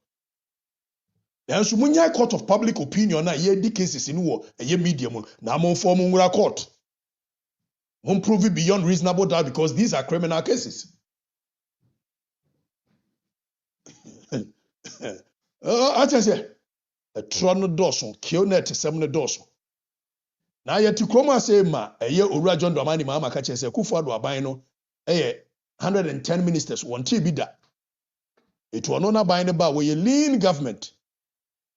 Then Sumunya court of public opinion, a year cases in war, a year medium, now more forming court. Won't prove it beyond reasonable doubt because these are criminal cases. I just say, a tron dorsal, kill net 7 dorsal. Now yet to Chroma say, ma, a year Ura John Domani Mama catches a Kufado Abino, 110 ministers, one TB that. It was not buying about where you lean government.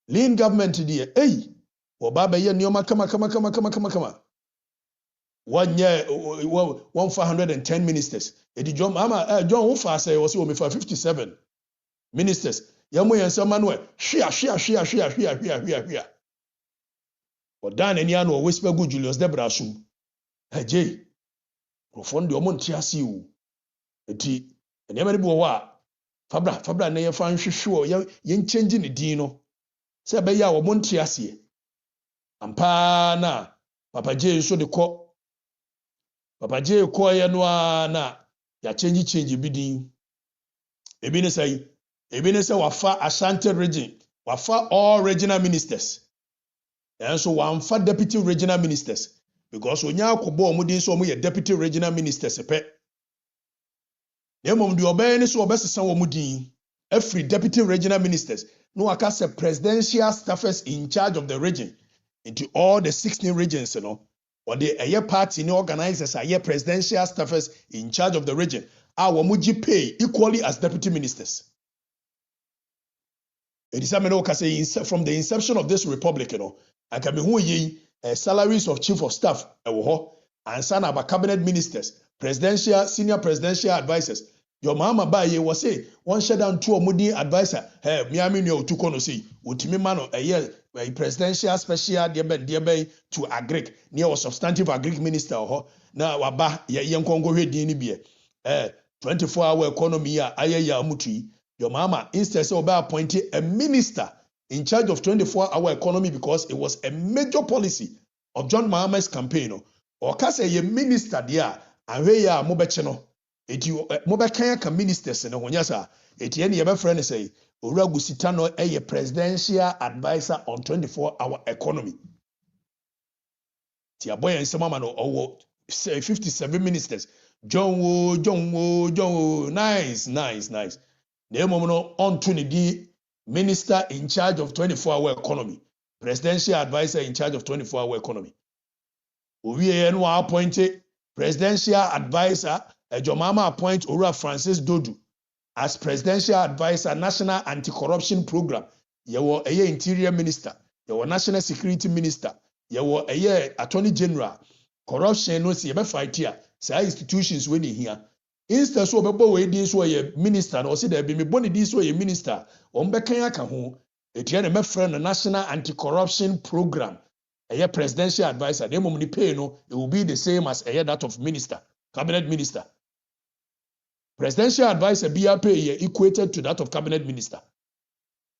Lean government, dear, or Baba, ye Nioma, come. 1 year, 110 ministers. It is John Mama, John Ufa say was only for 57 ministers. yɛmo yɛn nsɛm no hwia ɔdan n'ani ano whisper go Julius Debra sum agye nkurɔfoɔ de ɔmo nte ase o enti nneɛma no bi wɔ hɔ a fabra na yɛfa nhwehwɛ yɛn change ne din no sɛ ɛbɛyɛ a ɔmo nte aseɛ ampa na Papa J nso de kɔ Papa J kɔɔyɛ no a na ya change bi din ebi ne sɛ wafa Ashanti region wafa all regional ministers so wamfa deputy regional ministers because onya akɔbɔ ɔmo din so ɔmo yɛ deputy regional ministers pɛ na mmom de ɔbɛyɛ ne so ɔbɛsesa ɔmo din every deputy regional ministers no waka sɛ presidential staffers in charge of the region into all the 16 regions or the ɛyɛ party ne organizers are presidential staffers in charge of the region wɔn gye pay equally as deputy ministers. It is from the inception of this republic, I can be salaries of chief of staff, and son of cabinet ministers, presidential, senior presidential advisors. Your mama ba ye was say one shut down two mudi advisor. Hey, Miami no to kono see. Utimi mano a year presidential special diabe to agric near a substantive agric minister na waba ye Congo he dini be 24-hour economy ya mutui. Your mama instead of appointing a minister in charge of 24-hour economy because it was a major policy of John Mahama's campaign. Or kase ye minister there and we ya mobecheno. Eti mobekanya ka ministers no honya sa eti ene ye be friend say Owura Gusita no a presidential advisor on 24-hour economy. Ti aboy ensema no owo 57 ministers. John nice. Nemo no on to the minister in charge of 24-hour economy, presidential advisor in charge of 24-hour economy. We no appointed presidential advisor. Jomama appoint Owura Francis Dodu as presidential advisor, national anti-corruption program. Yewo eye interior minister, yewo national security minister, yewo eye attorney general. Corruption no si ebe fight here. Say institutions when here. Instead so bebo we din so ye minister no say there be me boni din so ye minister. On bekan aka ho. Etia na me friend national anti-corruption program. Eye presidential advisor. Dem mum ni pay no it will be the same as eye that of minister, cabinet minister. Presidential advisor be pay equated to that of cabinet minister.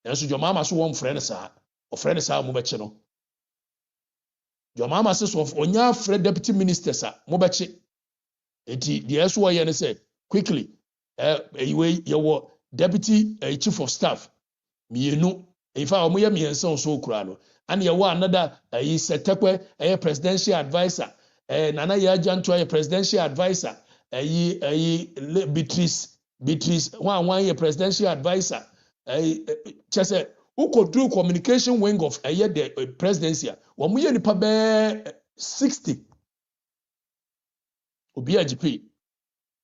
And so your mama so one friend sa or friend sa mo beche no. Your mama says of onya friend deputy minister sa mo beche. Eti the SY yen say quickly your deputy chief of staff mienu in fact omo ye miensa so kura no and your another setekwe presidential advisor nana ye ajanto presidential advisor Beatrice one year presidential advisor chese who could do communication wing of the presidency omo ye nipa be 60 obi agp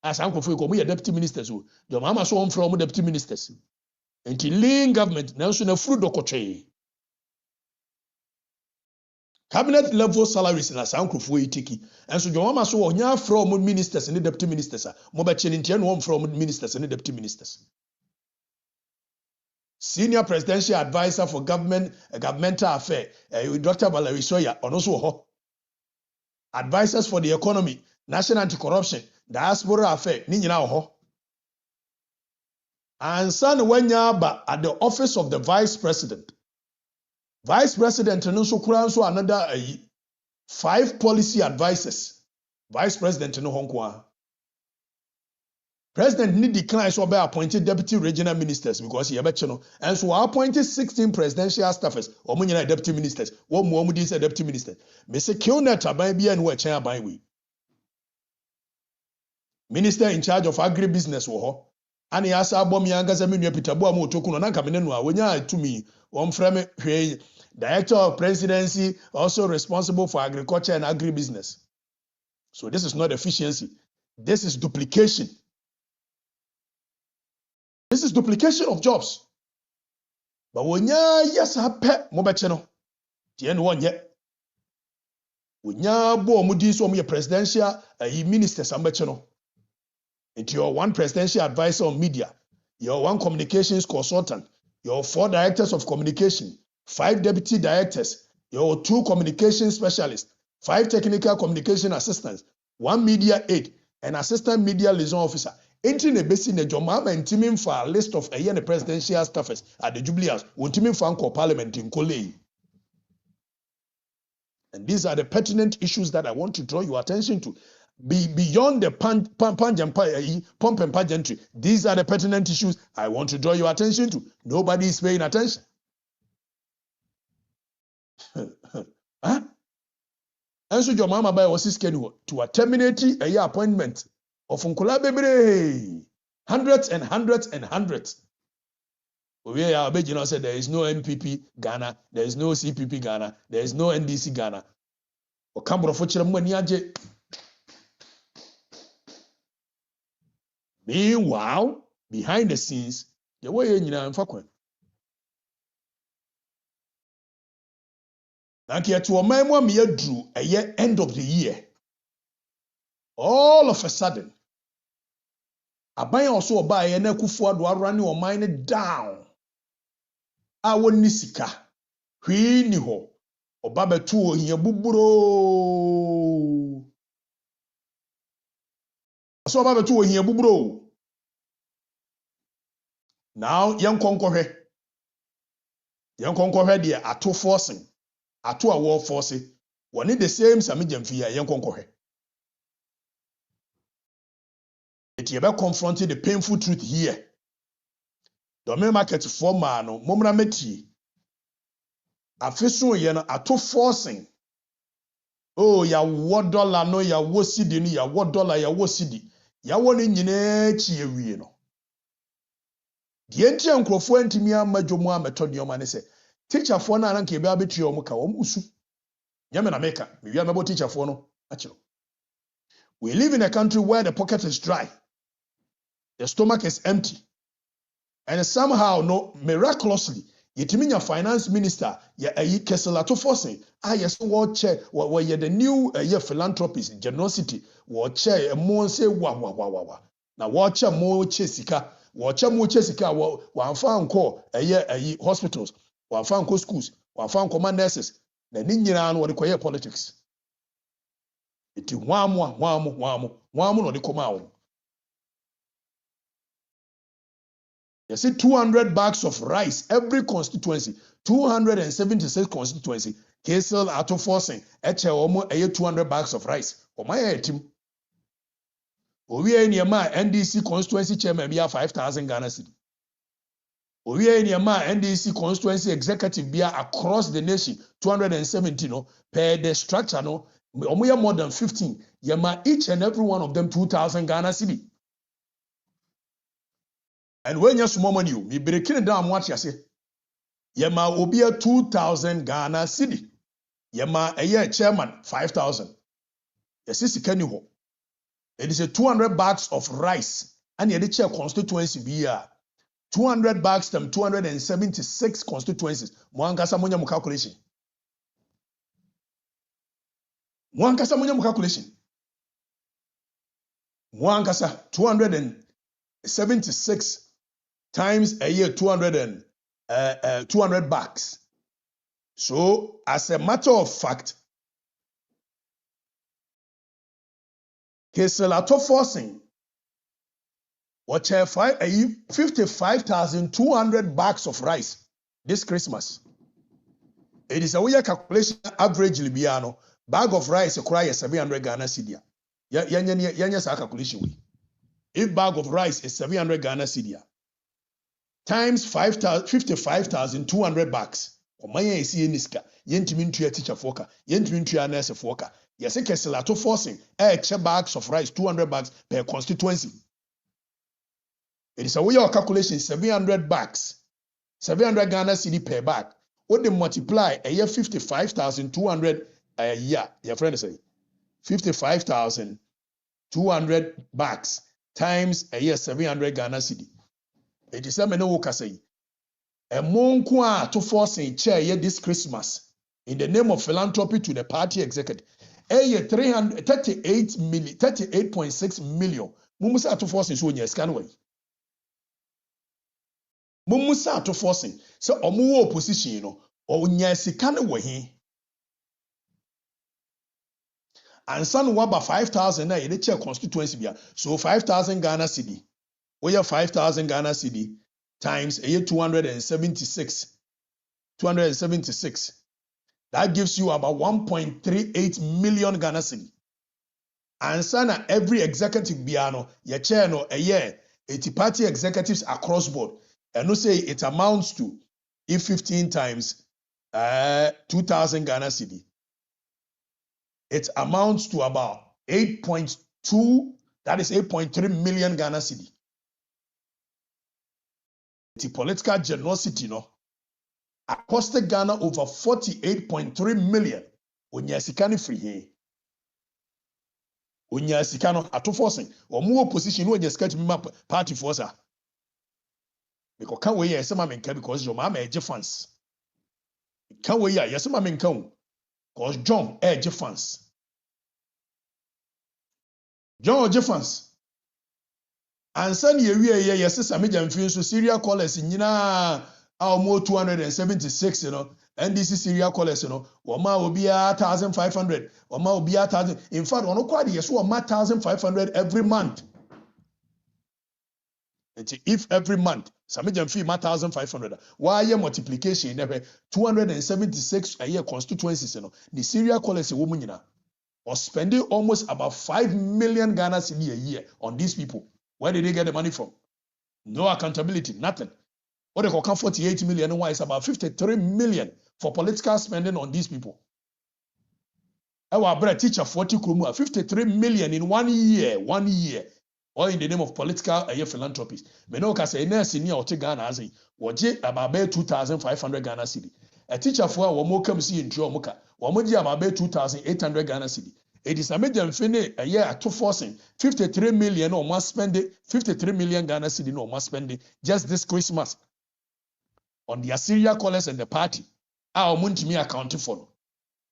as uncle for ko deputy ministers o your mama so on from deputy ministers until lean government now so na furu dokotwe cabinet level salaries na uncle for itiki and so your mama so onya from ministers and deputy ministers mo ba cheni ntia no from ministers and deputy ministers senior presidential advisor for governmental affairs Dr. Valerie Soya ono so ho advisors for the economy, national anti-corruption, diaspora affair, ni nyina ho. And son wenya at the office of the vice president. Vice president no so kura so another 5 policy advisors. Vice president no honkwa. President need decline so be appointed deputy regional ministers because he no. And so appointed 16 presidential staffers or nyina deputy ministers. What more mu say deputy ministers. Me say Kionet aban bia no chen aban we. Minister in charge of agribusiness wo ho. Ani asa abom yanga se menua Peter Boa mo toku no na nka me no a wonya tumi won frame hwe director of presidency also responsible for agriculture and agribusiness. So this is not efficiency. This is duplication. This is duplication of jobs. But wonya yes hape mo beche no. Tie no wonye. Wonya bo mo di so mo presidential ministers am beche no. Into your one presidential advisor on media, your one communications consultant, your 4 directors of communication, 5 deputy directors, your 2 communication specialists, 5 technical communication assistants, 1 media aide, and assistant media liaison officer. Entering a basin in Jomama and teaming for a list of a presidential staffers at the Jubilee House, when teaming for Parliament in Kolei. And these are the pertinent issues that I want to draw your attention to. Beyond the pump and pageantry, these are the pertinent issues I want to draw your attention to. Nobody is paying attention. Huh? And so your mama by was scheduled to terminate a year appointment of Uncola Bebre. Hundreds and hundreds and hundreds. We are said there is no NPP Ghana, there is no CPP Ghana, there is no NDC Ghana. Or Cambro Fochera. Meanwhile, behind the scenes, the way in Fakwan. Now, to a man, me drew a year end of the year. All of a sudden, I buy also buy a Nekufu do running or mine down. I won't nisika. Ni ho. Or Baba two in your bubro. So Baba two in your bubro. Now, young conqueror. Young conqueror, dear, are too forcing. Ato a war force one the same Sammy Gyamfi a yenkonkohwe. It yeba confronting the painful truth here. Domain market for man no momra meti. Afeso ye no ato forcing. Oh ya wo dollar no ya wo cedi no ya wo dollar ya wo cedi. Ya wo ne nyina chi ewie no. Die ntia nkrofo antimi amadwomu ametodiyoma ne se teacher for na ranke be abetu omo ka omo usu nyame na meka me wi amebo teacher for no achiro. We live in a country where the pocket is dry, the stomach is empty, and somehow no miraculously yetiminya finance minister ya ayi Keselato forcing yes wo che wo ye the new ye philanthropist generosity wo che mo say wa na wo che mo che sika wo che mo che sika wo amfa nko ayi hospitals wa fanko schools, wa fanko nurses, na ni nyina no de koye politics. Iti hwamu no de koma wo. You see 200 bags of rice every constituency, 276 constituency, Kesel ato forcing, eche omo 200 bags of rice. Omaya etim. Owi eni ma NDC constituency chairman bia 5,000 Ghana cedi. We are in Yama NDC constituency executive bia across the nation 270 no per the structure no more than 15 Yama each and every one of them 2,000 Ghana cedi. And when you small money you me breaking down what you say Yama obia 2,000 Ghana cedi. Yama a year chairman 5,000. Yes is can you it is a 200 bags of rice and the chair constituency bia 200 bags them 276 constituencies. Mwankasa monya mu calculation. Mwankasa monya mu calculation. Mwankasa 276 times a year 200 bags. So as a matter of fact, Keselato forcing what 55,200 bags of rice this Christmas. It is a way calculation average Libiano bag of rice acquire 700 Ghana cedi. Yanya calculation we. If bag of rice is 700 Ghana cedi times 55,200 bags. Omaya isi niska yentimi ntua teacher foka yentimi ntua nurse foka. Yese Keselato forcing bags of rice 200 bags per constituency. It is a way of calculation 700 bags, 700 Ghana cedi per bag. What they multiply a year 55,200 a year. Your friend say 55,200 bags times a year 700 Ghana cedi. It is a meno say a monk to force a chair this Christmas in the name of philanthropy to the party executive. A year 38.6 million. Mumusa to force in so scanway. Mumusa to forcing. So omu opposition no or nya sika ne wɔ he. And son waba 5,000 na yede check constituency bia. So 5,000 Ghana cedi. We have 5,000 Ghana cedi times a 276. 276. That gives you about 1.38 million Ghana cedi. And sana every executive biano, your chair no a year, 80 party executives across board. And no say it amounts to if 15 times 2,000 Ghana cedi. It amounts to about 8.2, that is 8.3 million Ghana cedi. The political generosity no costed Ghana over 48.3 million. Onyasikani free here. Onyasikano ato forcing. Or more opposition no onyasikani map party forcer. Because can't we yes ma menka because your mama edge fans. Can't we yes ma menka because John edge fans. John edge fans. And send ye yes Sammy Gyamfi so serial callers nyina almost 276 NDC serial callers wama obia 1,500 wama obia 1,000 in fact ono kwade yes wama 1,500 every month. And if every month Sammy Gyamfi 1,500 why multiplication never 276 a year constituencies the serial callers woman nyina was spending almost about 5 million Ghana cedi a year on these people. Where did they get the money from? No accountability, nothing. What they call 48 million, why it's about 53 million for political spending on these people. Our brother teacher 40 krumua, 53 million in 1 year, all in the name of political philanthropies. Menoka say senior or Ghana as a about 2,500 Ghana cedi. A teacher for a womoka see in Jomoka, Wamoji about 2,800 Ghana cedi. It is Sammy Gyamfi a year at 2 forcing 53 million or must spend it, 53 million Ghana cedi no must spend it just this Christmas on the Assyria callers and the party. Our Muntimi accounted for.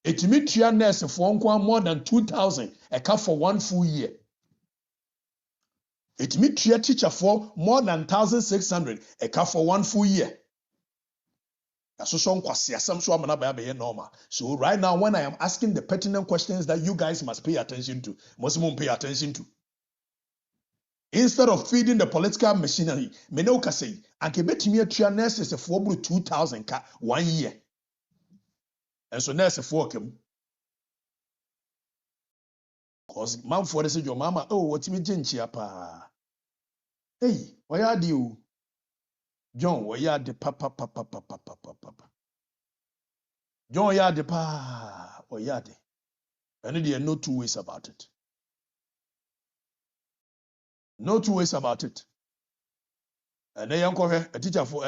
It meet your nurse for more than 2,000 a cup for 1 full year. It meet your teacher for more than 1,600 a cup for 1 full year. So right now, when I am asking the pertinent questions that you guys must pay attention to, instead of feeding the political machinery, Menoka say, and Kebetimi a nurses a 2,000 ka 1 year. And so nurse for him. Cause mom for the say your mama, oh, what's me jinchiapa? Hey, why are you? John, why are the papa? John, ya de pa, or yade. And there are no 2 ways about it. No 2 ways about it. And then uncle a teacher for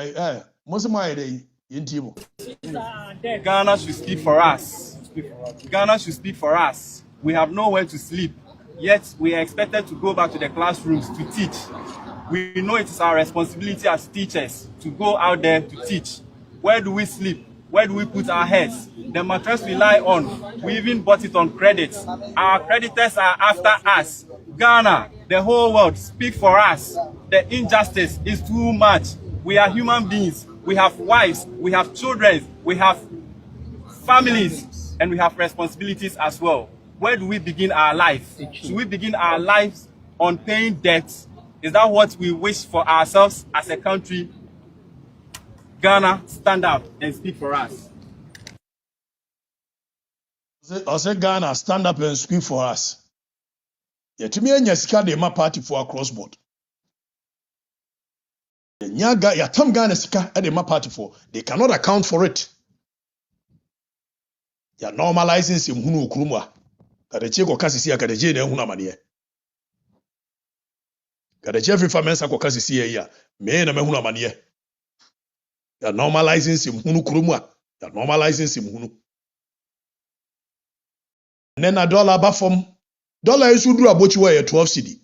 most of my day in Timo. Ghana should speak for us. Ghana should speak for us. We have nowhere to sleep, yet we are expected to go back to the classrooms to teach. We know it is our responsibility as teachers to go out there to teach. Where do we sleep? Where do we put our heads? The mattress we lie on, we even bought it on credit. Our creditors are after us. Ghana, the whole world, speak for us. The injustice is too much. We are human beings. We have wives, we have children, we have families, and we have responsibilities as well. Where do we begin our life? Should we begin our lives on paying debts? Is that what we wish for ourselves as a country? Ghana, stand up and speak for us. I say Ghana, stand up and speak for us. Yeah, to me, Nyasika de ma party for across board. Nyaga ya tam Ghana sika de ma party for. They cannot account for it. Ya normalizing sim hunu okrumwa. Kadeche ko kasisi ya kadeche de hunu amane. Kadeche Afrifa mensa ko kasisi ya me na me hunu amane. Ya normalizing sim hunu okrumwa. Ya normalizing sim hunu. Nena dollar ba from dollar is udru abochi where 12 cedi.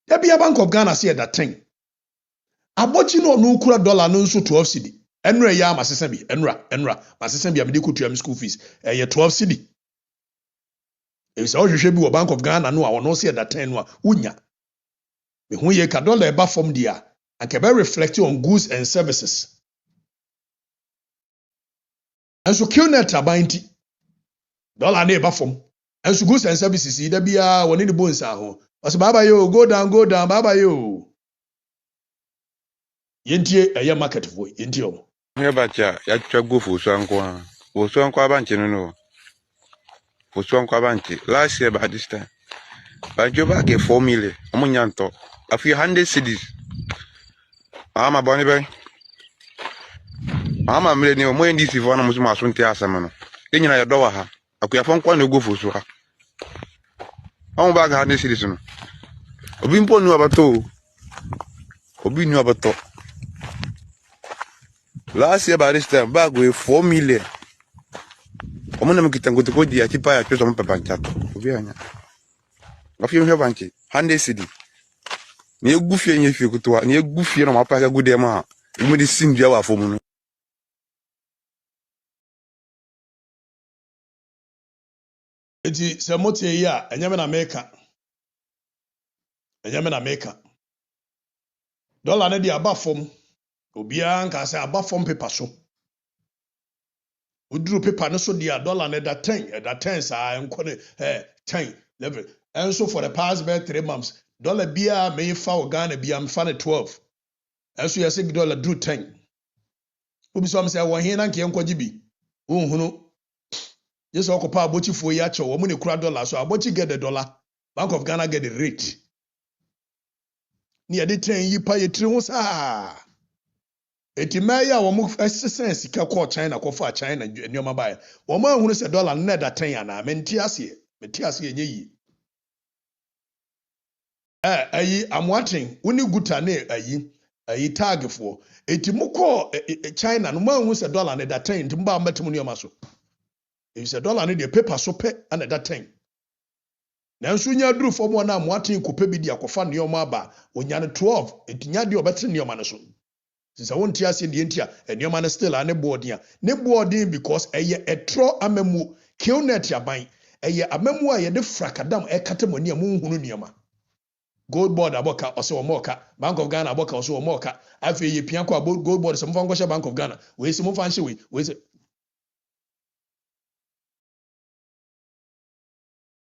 There be a Bank of Ghana say that thing. Abochi no ukura dollar no nso 12 cedi. Enra ya masese bi enra masese bi amede kutua school fees. 12 cedi. E say ohwehwe bi wo Bank of Ghana no a wono say that thing no a unya. Me hu ye ka dollar ba from dia. and can be reflecting on goods and services. And so kill net abanti dollar na eba from. And so goods and services either be one in the bones aho. As baba yo go down baba yo. Yentie a market for yentio. Here bacha ya go for swankwa. For swankwa banchi no. For swankwa banchi. Last year by this time. But you back get 4 million. Amunyanto. A few 100 cities. I'm bonny boy. I'm a million more in this if one was my son Tiasamano. Then you know your door. I could have found one to go for so. I'm back 100 cities. Obimpo knew about two. Obi knew about two. Last year by this time, back with 4 million. I'm going to go to the Atipa at some papanchato. A few have 100 cities. Near goofy and if you go to near goofy and my pack a good amount. You made it seem Java for me. Eti sɛ motie yi a ɛnyɛ me na meka dollar ne de aba fam obiara nka sɛ aba fam paper so uduru paper no so de dollar ne da 10 saa nkɔ ne 10 level and so for the past 3 months dollar biara me fa o Ghana biara me fa ne 12 and so yɛ sɛ dollar duru 10 obi so am sɛ wɔ he na nke nkɔgye bi nhunu yes, occupy abochi for yacho, woman a dollar. So abochi get the dollar. Bank of Ghana get the rate. Near the train you pay a trillions. Etimaya or move sense, call China, call for China, and your mobile. Woman who is a dollar net at 10 yana, mentiasi, ye. I'm watching, when you good a tag for Etimoko China, no man who's a dollar net at 10 to buy matrimonial muscle. If a dollar need a paper so pay and at that time. Now soon you drew for one arm wanting to pay the aquafan your maba when you're 12, it nyadi or better in your manason. Since I won't tear in the India and your man still an board here. Ne boarding because a tro amemu kill net ya buying a memoir ye de fracadam a catamonia moon hununiama. Gold board aboka or so mocha, Bank of Ghana aboka or so mocha. I feel ye pianco about gold board some Fangosha Bank of Ghana. Where's some fancy way? Where's it?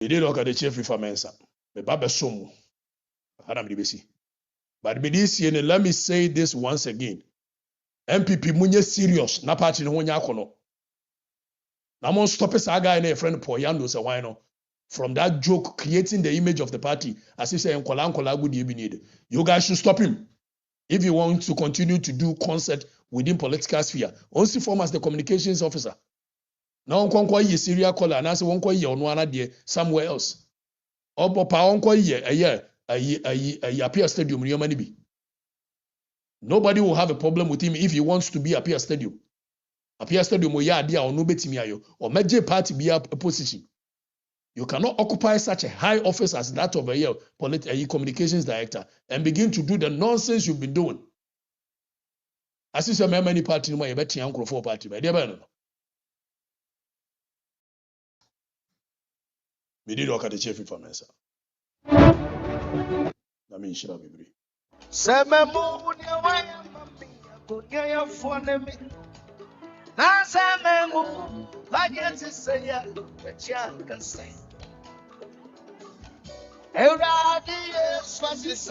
He did Okatakyie Afrifa mensa. The Baba Somu. Adam Dibesi. But let me say this once again. MPP munye serious. Na party no wonya kono. Na mon stop a guy and a friend Paul Yando say why no. From that joke creating the image of the party as if say nkola good you need. You guys should stop him. If you want to continue to do concert within political sphere, only form as the communications officer. Now on ye serial caller and as one ye on one day somewhere else. Or pa on ye a appear stadium in your money be. Nobody will have a problem with him if he wants to be appear stadium. Appear stadium or ya dia or no betimiayo or major party be a position. You cannot occupy such a high office as that of a communications director and begin to do the nonsense you've been doing. As is a many party no betting uncle for party by the We did Okatakyie Afrifa mensa. Na me shira bebre. Sememu ni waya mami kunya ya fone mi. Na sememu lageti say ya cha can say. Euradi yes was this